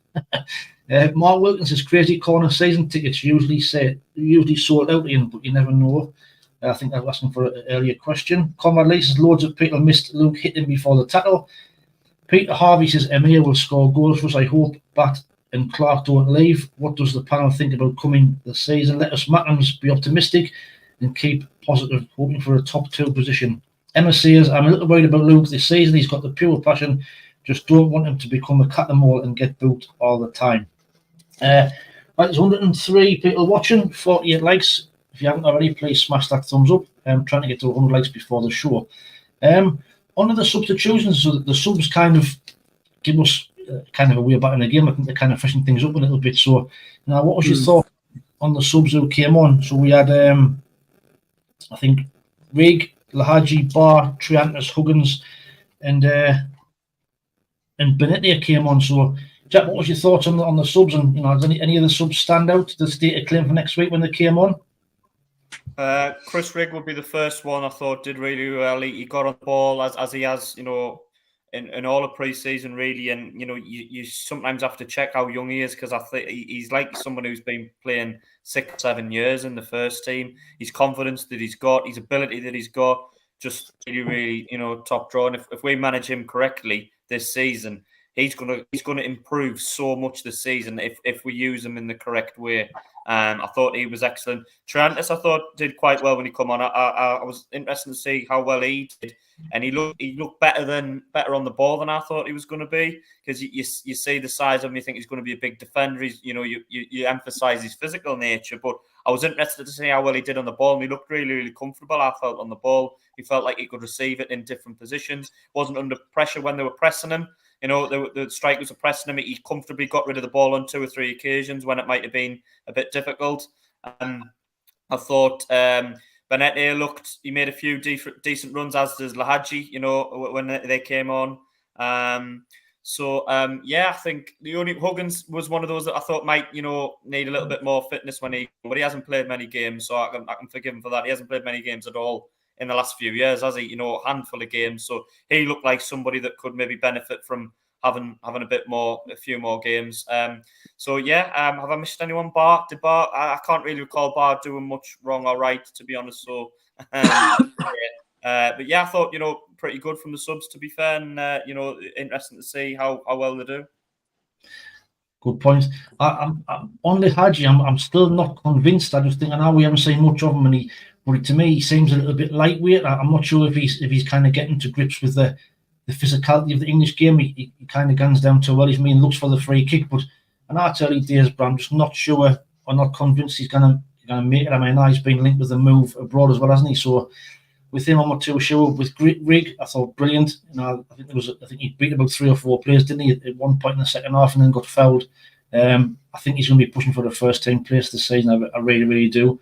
Mark Wilkins says crazy corner season tickets usually sold out in, but you never know. I think I was asking for an earlier question. Conrad Lacey says loads of people missed Luke hitting before the tackle. Peter Harvey says Emir will score goals for us. I hope Bat and Clark don't leave. What does the panel think about coming the season? Let us Macklins be optimistic and keep positive, hoping for a top 2 position. Emma says, I'm a little worried about Luke this season. He's got the pure passion. Just don't want him to become a cat and mole and get booked all the time. Right, there's 103 people watching, 48 likes. If you haven't already, please smash that thumbs up. I'm trying to get to 100 likes before the show. On to the substitutions, so the subs kind of give us kind of a way back in the game. I think they're kind of freshening things up a little bit. So, now, what was your thought on the subs who came on? So we had, I think, Rig, Lahaji, Barr, Triantis, Huggins, and Benetia came on. So, Jack, what was your thoughts on the subs? And does any of the subs stand out to state a claim for next week when they came on? Chris Rigg would be the first one I thought did really well. He got on the ball as he has, in all of pre-season really, and you sometimes have to check how young he is, because I think he's like someone who's been playing 6 or 7 years in the first team. His confidence that he's got, his ability that he's got, just really top draw. And if we manage him correctly this season, he's gonna improve so much this season if we use him in the correct way. I thought he was excellent. Triantis, I thought, did quite well when he come on. I was interested to see how well he did, and he looked better on the ball than I thought he was going to be, because you see the size of him, you think he's going to be a big defender. He's, you emphasise his physical nature, but I was interested to see how well he did on the ball, and he looked really, really comfortable. I felt on the ball, he felt like he could receive it in different positions. Wasn't under pressure when they were pressing him. The strikers were pressing him. He comfortably got rid of the ball on 2 or 3 occasions when it might have been a bit difficult. I thought Benetia he made a few decent runs, as does Lahaji, when they came on. I think the only Huggins was one of those that I thought might, need a little bit more fitness but he hasn't played many games, so I can forgive him for that. He hasn't played many games at all in the last few years, has he? A handful of games. So he looked like somebody that could maybe benefit from having a few more games. Have I missed anyone? Barr? I can't really recall Barr doing much wrong or right, to be honest. So, I thought, pretty good from the subs, to be fair, and, interesting to see how well they do. Good point. I'm on the Haji. I'm still not convinced. I just think I know we haven't seen much of him, but to me, he seems a little bit lightweight. I'm not sure if he's kind of getting to grips with the physicality of the English game. He kind of guns down to looks for the free kick. But and I tell you, days, but I'm just not sure or not convinced he's gonna make it. I mean, he's been linked with the move abroad as well, hasn't he? So with him, I'm not too sure. With Rig, I thought brilliant. I think he beat about 3 or 4 players, didn't he, at one point in the second half, and then got fouled. I think he's going to be pushing for the first team place this season. I really, really do.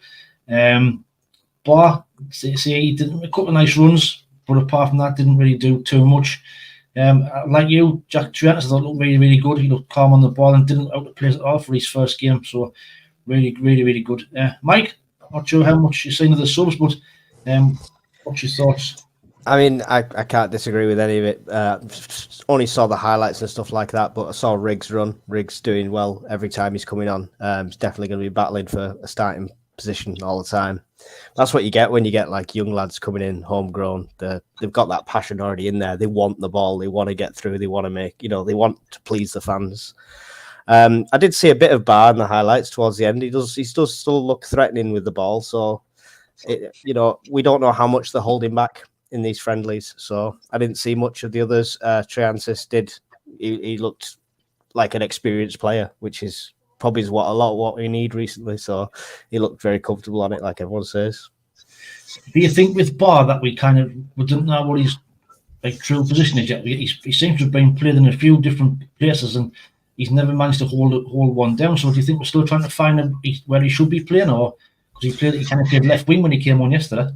Barr, he did a couple of nice runs, but apart from that, didn't really do too much. Like you, Jack Triantis, I thought looked really, really good. He looked calm on the ball and didn't out of place at all for his first game. So really, really, really good. Mike, I'm not sure how much you've seen of the subs, but what's your thoughts? I mean, I can't disagree with any of it. Only saw the highlights and stuff like that, but I saw Riggs run. Riggs doing well every time he's coming on. He's definitely going to be battling for a starting position all the time. That's what you get when you get like young lads coming in, homegrown. They've got that passion already in there. They want the ball. They want to get through. They want to make, they want to please the fans. I did see a bit of Barr in the highlights towards the end. He does still look threatening with the ball. So, we don't know how much they're holding back in these friendlies. So I didn't see much of the others. Triantis did. He looked like an experienced player, which is probably a lot of what we need recently. So he looked very comfortable on it, like everyone says. Do you think with Barr that we didn't know what his true position is yet? He seems to have been played in a few different places and he's never managed to hold one down. So do you think we're still trying to find where he should be playing, or because he kind of played left wing when he came on yesterday?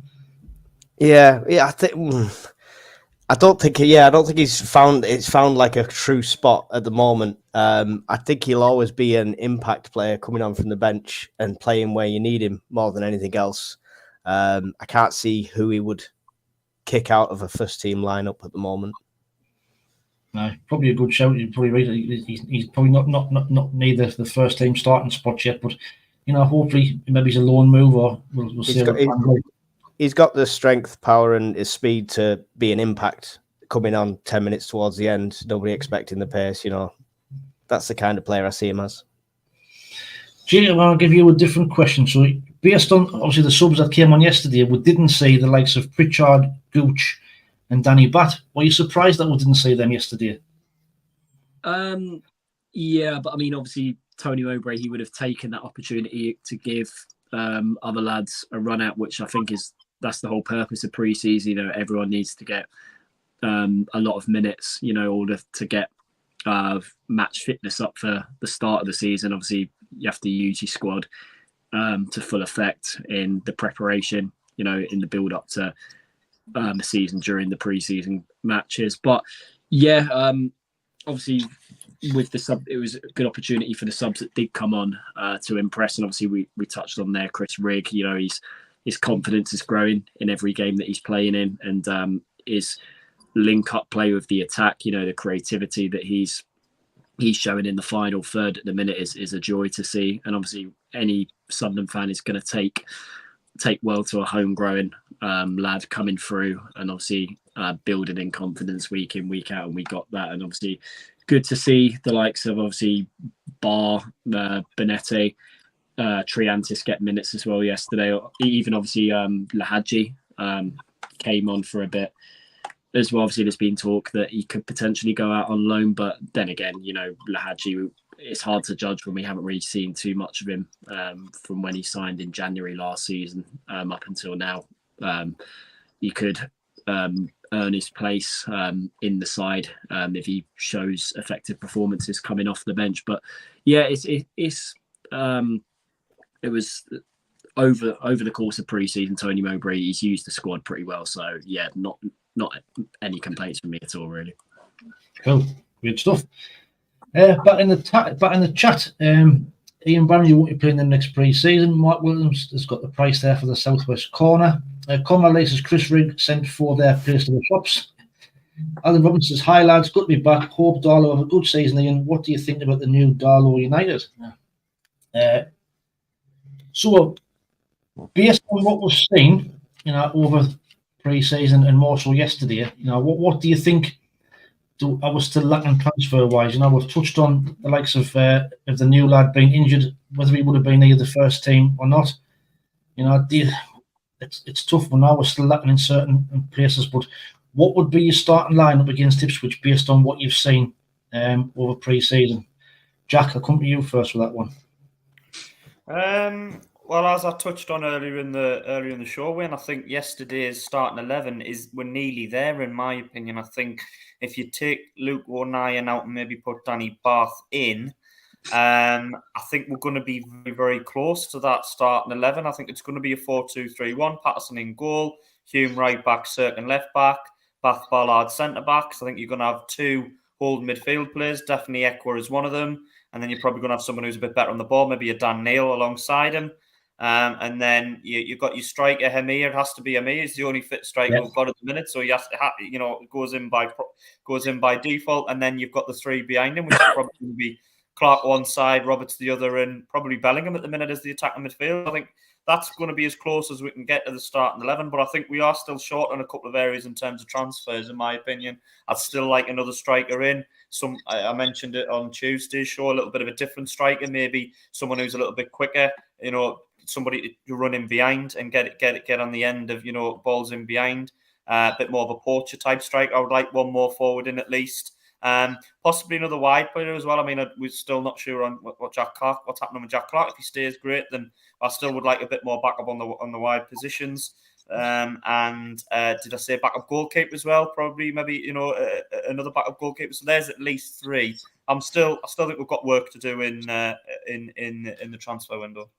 Yeah, I don't think he's found like a true spot at the moment. I think he'll always be an impact player coming on from the bench and playing where you need him more than anything else. I can't see who he would kick out of a first team lineup at the moment. No, probably a good shout. You're probably right. He's probably not near the first team starting spot yet, but hopefully maybe he's a loan move, or we'll see. He's got the strength, power, and his speed to be an impact coming on 10 minutes towards the end. Nobody expecting the pace, That's the kind of player I see him as. Jay, I want to give you a different question. So, based on obviously the subs that came on yesterday, we didn't see the likes of Pritchard, Gooch, and Danny Batt. Were you surprised that we didn't see them yesterday? Yeah, but I mean, obviously, Tony Mowbray, he would have taken that opportunity to give other lads a run out, which I think that's the whole purpose of pre-season. Everyone needs to get a lot of minutes, in order to get match fitness up for the start of the season. Obviously, you have to use your squad to full effect in the preparation, in the build up to the season during the pre-season matches. But yeah, obviously with the sub, it was a good opportunity for the subs that did come on to impress. And obviously we touched on there, Chris Rigg. His confidence is growing in every game that he's playing in, and his link up play with the attack, the creativity that he's showing in the final third at the minute is a joy to see. And obviously any Sunderland fan is going to take well to a homegrown lad coming through and obviously building in confidence week in, week out. And we got that. And obviously good to see the likes of obviously Barr, Benetti, Triantis get minutes as well yesterday. Even obviously Lahadji came on for a bit as well. Obviously there's been talk that he could potentially go out on loan, but then again, Lahadji, it's hard to judge when we haven't really seen too much of him from when he signed in January last season up until now. He could earn his place in the side if he shows effective performances coming off the bench. But yeah, it was over the course of pre-season, Tony Mowbray, he's used the squad pretty well. So yeah, not any complaints from me at all, really. Cool, good stuff. Back in the chat, Ian Barron, you won't be playing the next pre-season. Mark Williams has got the price there for the southwest corner. Conrad Laces Chris Rigg sent 4 their place to the shops. Alan Robinson says, "Hi lads, good to be back. Hope Darlow have a good season, Ian. What do you think about the new Darlow United?" So, based on what we've seen, over pre-season and more so yesterday, what do you think? I was still lacking transfer-wise. We've touched on the likes of the new lad being injured, whether he would have been near the first team or not. It's tough. We're still lacking in certain places. But what would be your starting lineup against Ipswich based on what you've seen over pre-season? Jack, I'll come to you first for that one. Well, as I touched on earlier in the show, Wayne, I think yesterday's starting 11 we're nearly there, in my opinion. I think if you take Luke O'Nien out and maybe put Danny Bath in, I think we're going to be very, very close to that starting 11. I think it's going to be a 4-2-3-1. Patterson in goal, Hume right back, Cirkin left back, Bath Ballard centre backs. I think you're going to have 2 holding midfield players. Definitely Ekwa is one of them. And then you're probably going to have someone who's a bit better on the ball, maybe a Dan Neil alongside him. And then you've got your striker, Hamir. It has to be Hamir. He's the only fit striker we've got at the minute. So he has to, it goes in by default. And then you've got the 3 behind him, which is probably going to be Clark one side, Roberts the other, and probably Bellingham at the minute as the attacking midfield. I think that's going to be as close as we can get to the starting 11. But I think we are still short on a couple of areas in terms of transfers, in my opinion. I'd still like another striker in. I mentioned it on Tuesday's show, a little bit of a different striker, maybe someone who's a little bit quicker, somebody to run in behind and get on the end of, balls in behind. A bit more of a poacher type striker. I would like one more forward in at least. Possibly another wide player as well. I mean, we're still not sure on what's happening with Jack Clark. If he stays, great. Then I still would like a bit more backup on the wide positions. And did I say backup goalkeeper as well? Probably, maybe another backup goalkeeper. So there's at least 3. I still think we've got work to do in the transfer window.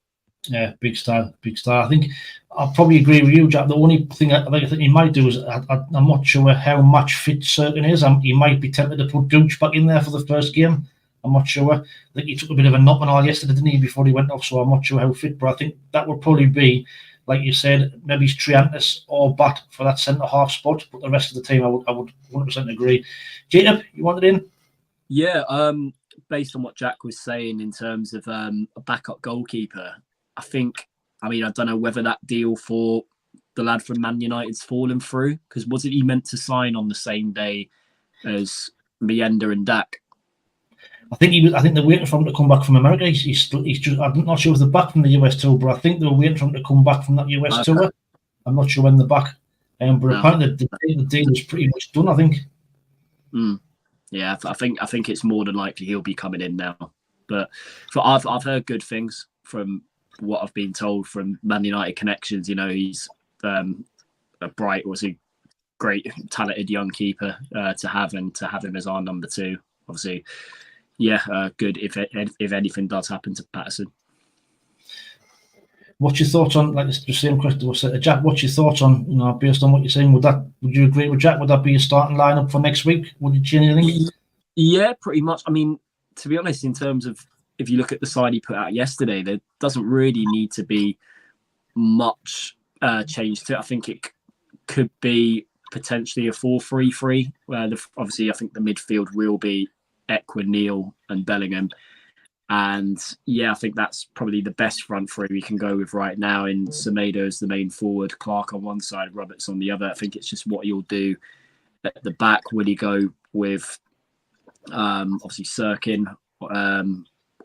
Yeah, big star. I think I'll probably agree with you, Jack. The only thing I think he might do is I'm not sure how much fit Cirkin is. He might be tempted to put Gooch back in there for the first game. I'm not sure. I think he took a bit of a knock and all yesterday, didn't he, before he went off? So I'm not sure how fit, but I think that would probably be, like you said, maybe it's Triantis or Bat for that centre half spot. But the rest of the team, I would 100% agree. Jacob, you wanted in? Yeah, based on what Jack was saying in terms of a backup goalkeeper, I don't know whether that deal for the lad from Man United's fallen through, because wasn't he meant to sign on the same day as Mienda and Dak? I think they're waiting for him to come back from America. He's just, I'm not sure if they're back from the US tour, but I think they were waiting for him to come back from that US tour. I'm not sure when they're back. But apparently the deal is pretty much done, I think. Yeah, I think it's more than likely he'll be coming in now. But I've heard good things from what I've been told from Man United connections. He's a bright, great, talented young keeper to have, and to have him as our number 2. Obviously, good if anything does happen to Patterson. What's your thoughts on, like the same question was said, Jack? What's your thoughts on, based on what you're saying? Would you agree with Jack? Would that be a starting lineup for next week? Would you change anything? Yeah, pretty much. I mean, to be honest, in terms of, if you look at the side he put out yesterday, there doesn't really need to be much change to it. I think it could be potentially a 4-3-3, where obviously I think the midfield will be Ekwa, Neil and Bellingham. And I think that's probably the best front 3 we can go with right now, in Semedo as the main forward, Clark on one side, Roberts on the other. I think it's just what you'll do at the back. Will he go with obviously Cirkin,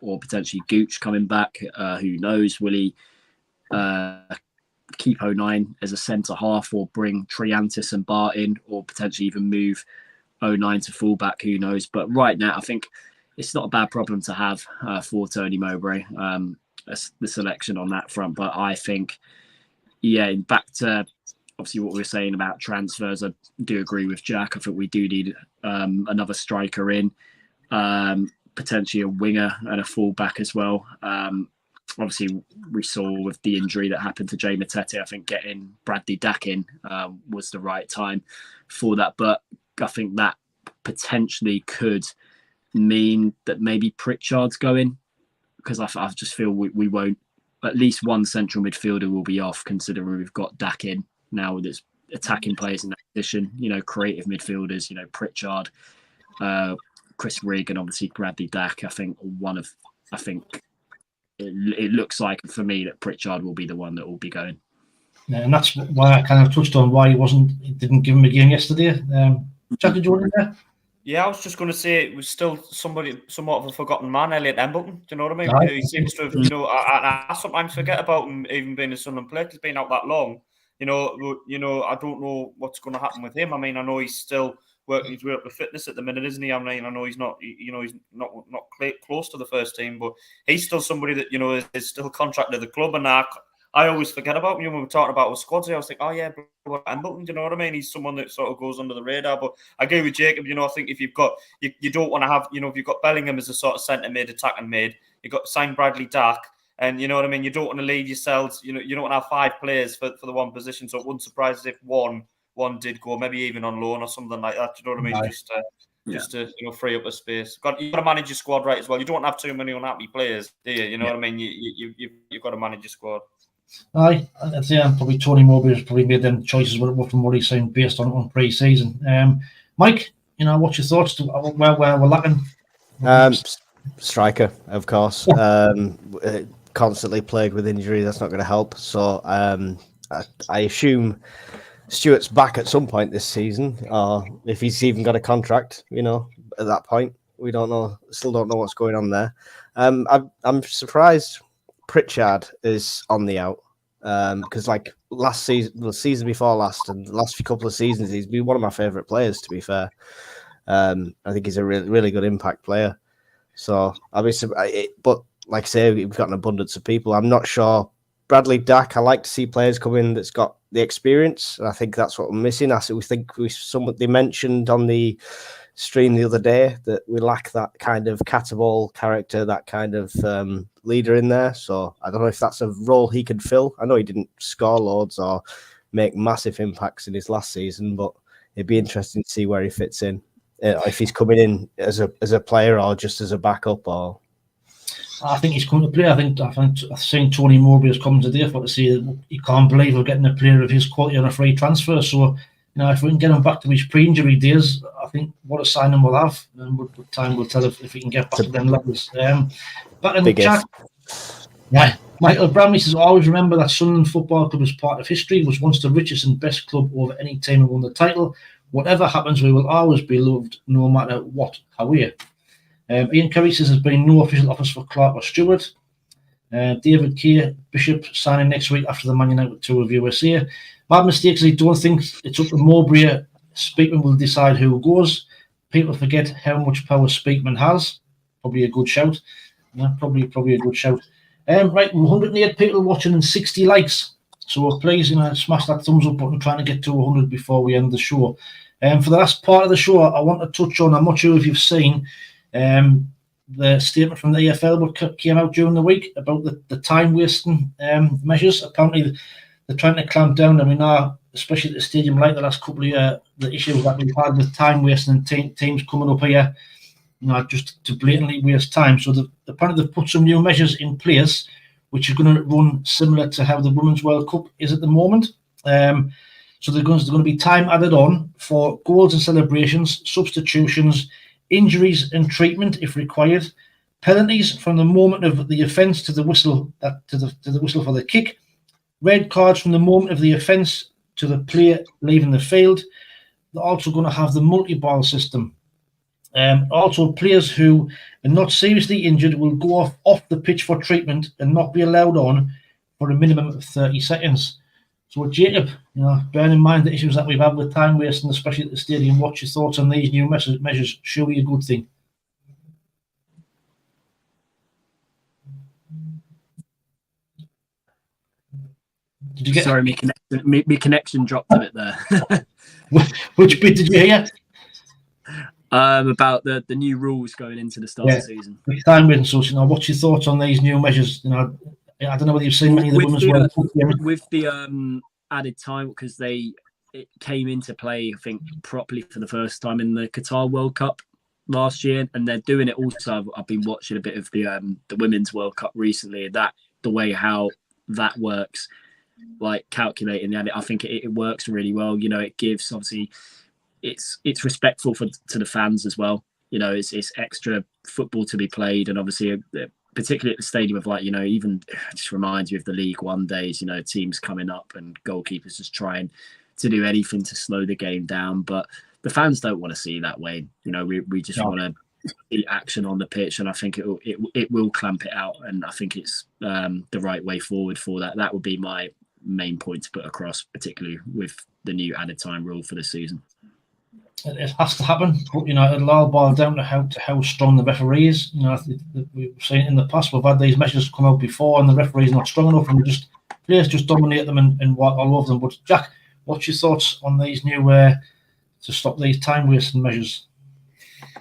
or potentially Gooch coming back? Who knows? Will he keep 09 as a centre half, or bring Triantis and Bart in, or potentially even move 09 to fullback? Who knows? But right now, I think it's not a bad problem to have for Tony Mowbray, the selection on that front. But I think, back to obviously what we were saying about transfers, I do agree with Jack. I think we do need another striker in, potentially a winger and a fullback as well. Obviously, we saw with the injury that happened to Jay Matete, I think getting Bradley Dack in was the right time for that. But I think that potentially could mean that maybe Pritchard's going, because I just feel we won't, at least one central midfielder will be off, considering we've got Dack in now with his attacking players in that position, creative midfielders, Pritchard, Chris Rigg, and obviously Bradley Dack. I think it looks like for me that Pritchard will be the one that will be going. Yeah, and that's why I kind of touched on why he didn't give him a game yesterday. Jack, did you want in there? Yeah, I was just going to say it was still somewhat of a forgotten man, Elliot Embleton. Do you know what I mean? He seems to have, I sometimes forget about him even being a Sunderland player. He's been out that long. I don't know what's going to happen with him. I mean, I know he's still working his way up to fitness at the minute, isn't he? I mean, I know he's not, he's not close to the first team, but he's still somebody that, is still contracted to the club. And I always forget about him. When we were talking about our squads, I was like, oh yeah, Embleton, do you know what I mean? He's someone that sort of goes under the radar. But I agree with Jacob. I think if you've got, you don't want to have, if you've got Bellingham as a sort of centre mid, attacking mid, you've got signed Bradley Dack, and you know what I mean. You don't want to leave yourselves. You don't want to have 5 players for the one position. So it wouldn't surprise us if one did go, maybe even on loan or something like that. Do you know what I mean? Just to free up a space. You've got to manage your squad right as well. You don't have too many unhappy players, do you? You know what I mean? You've got to manage your squad. I'd say probably Tony Mowbray has probably made them choices from what he's saying based on pre-season. Mike, what's your thoughts to where we're lacking? Striker, of course. constantly plagued with injury. That's not going to help. So I assume Stuart's back at some point this season, or if he's even got a contract, at that point. We don't know, still don't know what's going on there. I'm surprised Pritchard is on the out, because like last season, the season before last, and the last couple of seasons, he's been one of my favourite players, to be fair. I think he's a really, really good impact player. So but like I say, we've got an abundance of people. I'm not sure. Bradley Dack, I like to see players come in that's got the experience, and I think that's what we're missing. They mentioned on the stream the other day that we lack that kind of Cataball character, that kind of leader in there. So I don't know if that's a role he could fill. I know he didn't score loads or make massive impacts in his last season, but it'd be interesting to see where he fits in, if he's coming in as a player or just as a backup. Or I think he's coming to play. I think I've seen Tony Mowbray has come today to say that he can't believe we're getting a player of his quality on a free transfer. So, if we can get him back to his pre-injury days, I think what a signing we'll have, and time will tell if he can get back to them levels. Back in the chat, Michael Bramley says, always remember that Sunderland Football Club is part of history, was once the richest and best club over any team who won the title. Whatever happens, we will always be loved, no matter what. However, Ian Curry says there's been no official offers for Clark or Stewart. David Keir Bishop signing next week after the Man United tour of USA. My mistake is I don't think it's up to Mowbray. Speakman will decide who goes. People forget how much power Speakman has. Probably a good shout. Yeah, probably a good shout. Right, 108 people watching and 60 likes. So please, smash that thumbs up button, trying to get to 100 before we end the show. For the last part of the show, I want to touch on, I'm not sure if you've seen the statement from the EFL that came out during the week about the time wasting measures. Apparently, they're trying to clamp down. I mean, now, especially at the stadium, like the last couple of years, the issue that we've had with time wasting and teams coming up here, just to blatantly waste time. So apparently they've put some new measures in place, which are going to run similar to how the Women's World Cup is at the moment. So there's going to be time added on for goals and celebrations, substitutions, injuries and treatment if required, penalties from the moment of the offence to the whistle to the whistle for the kick, red cards from the moment of the offence to the player leaving the field. They're also going to have the multi-ball system. Also, players who are not seriously injured will go off the pitch for treatment and not be allowed on for a minimum of 30 seconds. So, Jacob, bearing in mind the issues that we've had with time wasting, especially at the stadium, what's your thoughts on these new measures? Surely a good thing. Did you get? Sorry, my connection dropped a bit there. Which bit did you hear? About the new rules going into the start of the season. Time wasting. So, what's your thoughts on these new measures? I don't know whether you've seen many of the Women's World Cup games. With the added time, because it came into play, I think, properly for the first time in the Qatar World Cup last year, and they're doing it also. I've been watching a bit of the Women's World Cup recently. The way how that works, like calculating the, I think it works really well. It gives, obviously, it's respectful to the fans as well. It's extra football to be played, and obviously, particularly at the stadium of even just reminds you of the League One days. Teams coming up and goalkeepers just trying to do anything to slow the game down, but the fans don't want to see that way. We just want to see action on the pitch, and I think it will clamp it out, and I think it's the right way forward for that. That would be my main point to put across, particularly with the new added time rule for this season. It has to happen, but it'll all boil down to how strong the referee is. We've seen in the past we've had these measures come out before, and the referee's not strong enough, and players just dominate them and walk all over them. But Jack, what's your thoughts on these new to stop these time wasting measures?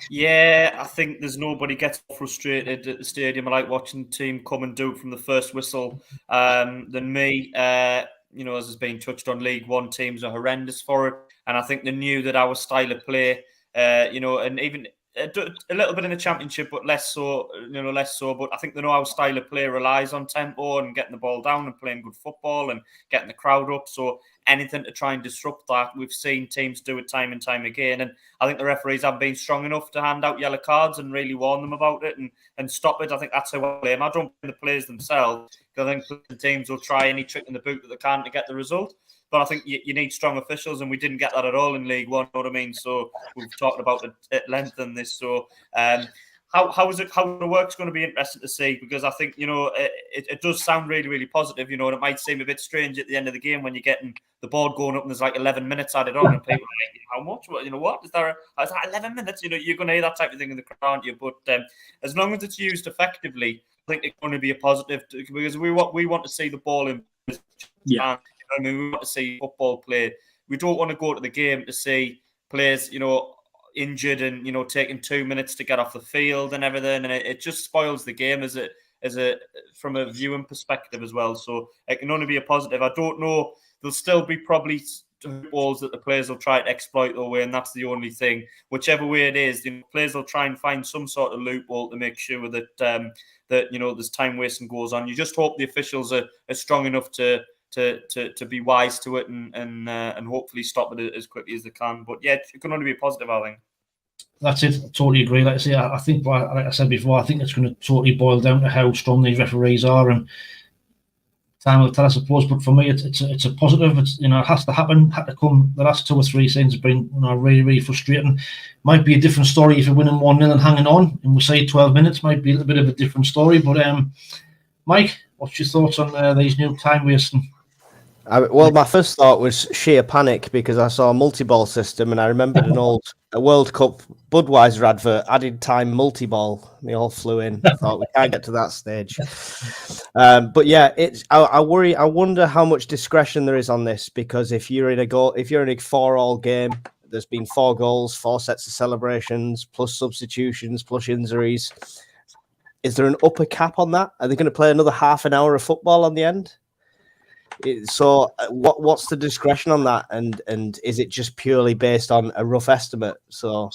Yeah, I think there's nobody gets frustrated at the stadium. I like watching the team come and do it from the first whistle than me. As has been touched on, League One teams are horrendous for it. And I think they knew that our style of play, and even a little bit in the Championship, but less so. Less so. But I think they know our style of play relies on tempo and getting the ball down and playing good football and getting the crowd up. So anything to try and disrupt that, we've seen teams do it time and time again. And I think the referees have been strong enough to hand out yellow cards and really warn them about it and stop it. I think that's how I blame. I don't blame the players themselves, because I think the teams will try any trick in the boot that they can to get the result. But I think you need strong officials, and we didn't get that at all in League One. You know what I mean? So we've talked about it at length in this. So how the work's going to be interesting to see, because I think it does sound really, really positive. And it might seem a bit strange at the end of the game when you're getting the board going up and there's like 11 minutes added on, and people are like, how much? What is there? Is that 11 minutes? You're going to hear that type of thing in the crowd, aren't you? But as long as it's used effectively, I think it's going to be a positive, because we want to see the ball in. Yeah. We want to see football played. We don't want to go to the game to see players, injured and taking 2 minutes to get off the field and everything, and it just spoils the game as a from a viewing perspective as well. So it can only be a positive. I don't know. There'll still be probably balls that the players will try to exploit their way, and that's the only thing. Whichever way it is, players will try and find some sort of loophole to make sure that there's time wasting goes on. You just hope the officials are strong enough to be wise to it and hopefully stop it as quickly as they can. But yeah, it can only be a positive, I think. That's it. I totally agree. Like I say, I think, like I said before, I think it's going to totally boil down to how strong these referees are, and time will tell, I suppose. But for me, it's a positive. It has to happen. Had to come. The last 2 or 3 seasons have been really, really frustrating. Might be a different story if you're winning 1-0 and hanging on, and we say 12 minutes. Might be a little bit of a different story. But Mike, what's your thoughts on these new time wasting? Well, my first thought was sheer panic, because I saw a multi-ball system, and I remembered an old World Cup Budweiser advert, added time multi-ball. They all flew in. I thought, we can't get to that stage. But yeah, I worry. I wonder how much discretion there is on this, because if you're in a 4-all game, there's been 4 goals, 4 sets of celebrations, plus substitutions, plus injuries. Is there an upper cap on that? Are they going to play another half an hour of football on the end? So what's the discretion on that, and is it just purely based on a rough estimate? So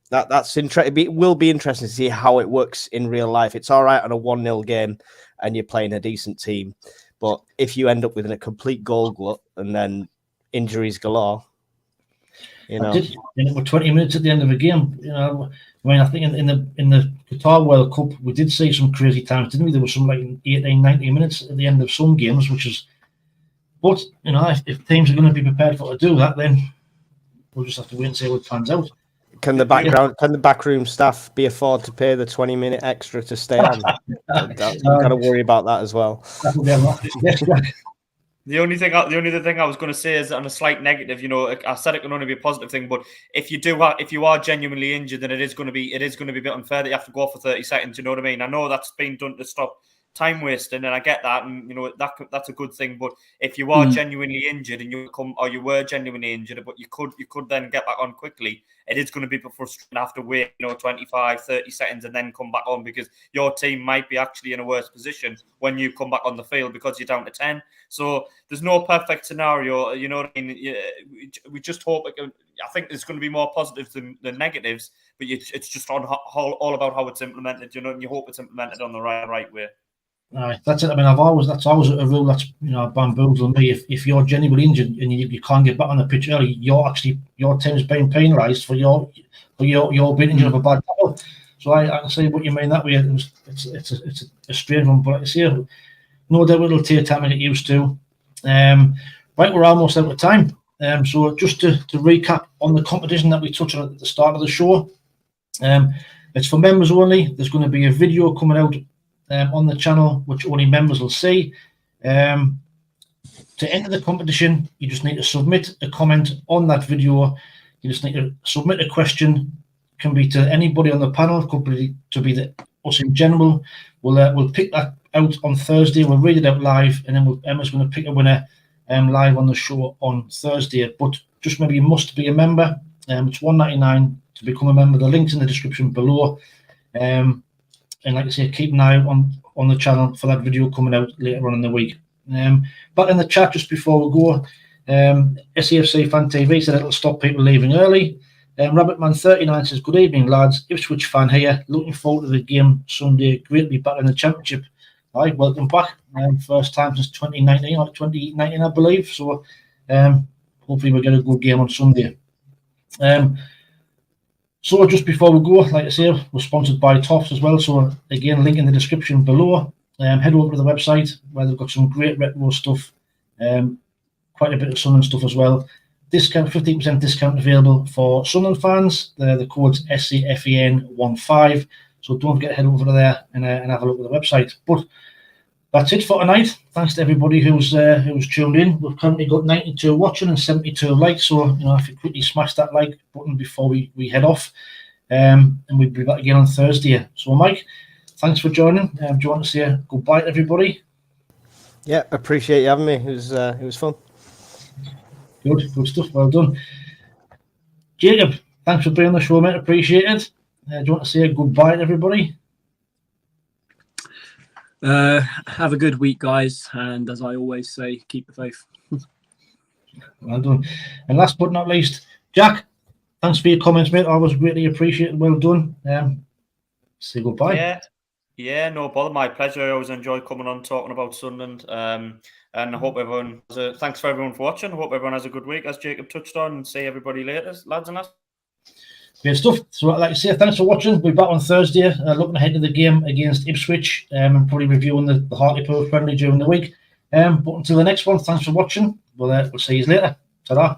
that's interesting. It will be interesting to see how it works in real life. It's all right on a 1-0 game and you're playing a decent team, but if you end up with a complete goal glut and then injuries galore, it were 20 minutes at the end of a game. I think in the Qatar World Cup we did see some crazy times, didn't we? There was some like 18, 90 minutes at the end of some games, which is. But if teams are going to be prepared to do that, then we'll just have to wait and see how it pans out. Can the backroom staff be afford to pay the 20-minute extra to stay on? You've got to worry about that as well. The only thing I was going to say is on a slight negative. I said it can only be a positive thing, but if you are genuinely injured, then it is going to be a bit unfair that you have to go off for 30 seconds. You know what I mean? I know that's been done to stop time wasting, and I get that, and that's a good thing. But if you are genuinely injured and you were genuinely injured, but you could then get back on quickly, it is going to be frustrating to have to wait 25, 30 seconds and then come back on, because your team might be actually in a worse position when you come back on the field because you're down to 10. So there's no perfect scenario. You know what I mean? We just hope. I think there's going to be more positives than negatives, but it's just all about how it's implemented. And you hope it's implemented on the right way. That's it. I mean, that's always a rule that's bamboozled me. If you're genuinely injured and you can't get back on the pitch early, your team's being penalised for your being injured of a bad tackle. So I can see what you mean that way. It's a strange one, but I see no doubt it'll take time to get used to. Right, we're almost out of time. So just to recap on the competition that we touched on at the start of the show, it's for members only. There's going to be a video coming out on the channel, which only members will see. To enter the competition, you just need to submit a comment on that video. You just need to submit a question. It can be to anybody on the panel, could be us in general. We'll pick that out on Thursday. We'll read it out live, and then Emma's going to pick a winner live on the show on Thursday. But just maybe you must be a member. It's $1.99 to become a member. The link's in the description below. And like I say, keep an eye on the channel for that video coming out later on in the week. Back in the chat just before we go, SAFC Fan TV said it'll stop people leaving early. Rabbitman39 says, good evening, lads. Ipswich fan here. Looking forward to the game Sunday. Great to be back in the Championship. All right, welcome back. First time since 2019, or 2019, I believe. So hopefully we'll get a good game on Sunday. So just before we go, like I say, we're sponsored by Toffs as well. So again, link in the description below. Head over to the website where they've got some great retro stuff. Quite a bit of Sunderland stuff as well. Discount, 15% discount available for Sunderland fans. The code's SAFEN15. So don't forget to head over there and have a look at the website. But that's it for tonight. Thanks to everybody who's tuned in. We've currently got 92 watching and 72 likes. So if you quickly smash that like button before we head off, and we'll be back again on Thursday. So Mike, thanks for joining. Do you want to say goodbye to everybody? Yeah, appreciate you having me. It was fun. Good stuff. Well done, Jacob. Thanks for being on the show, mate. Appreciate it. Do you want to say goodbye to everybody? Have a good week, guys, and as I always say, keep the faith. Well done. And last but not least, Jack, thanks for your comments, mate. Always greatly appreciated. Well done. Say goodbye. Yeah, no bother. My pleasure. I always enjoy coming on talking about Sunderland. And I hope everyone thanks for everyone for watching. I hope everyone has a good week, as Jacob touched on, and see everybody later, lads and lads. Great stuff. So like I say, thanks for watching. We'll be back on Thursday, looking ahead to the game against Ipswich, and probably reviewing the Hartlepool friendly during the week. But until the next one, thanks for watching. We'll see you later. Ta-da.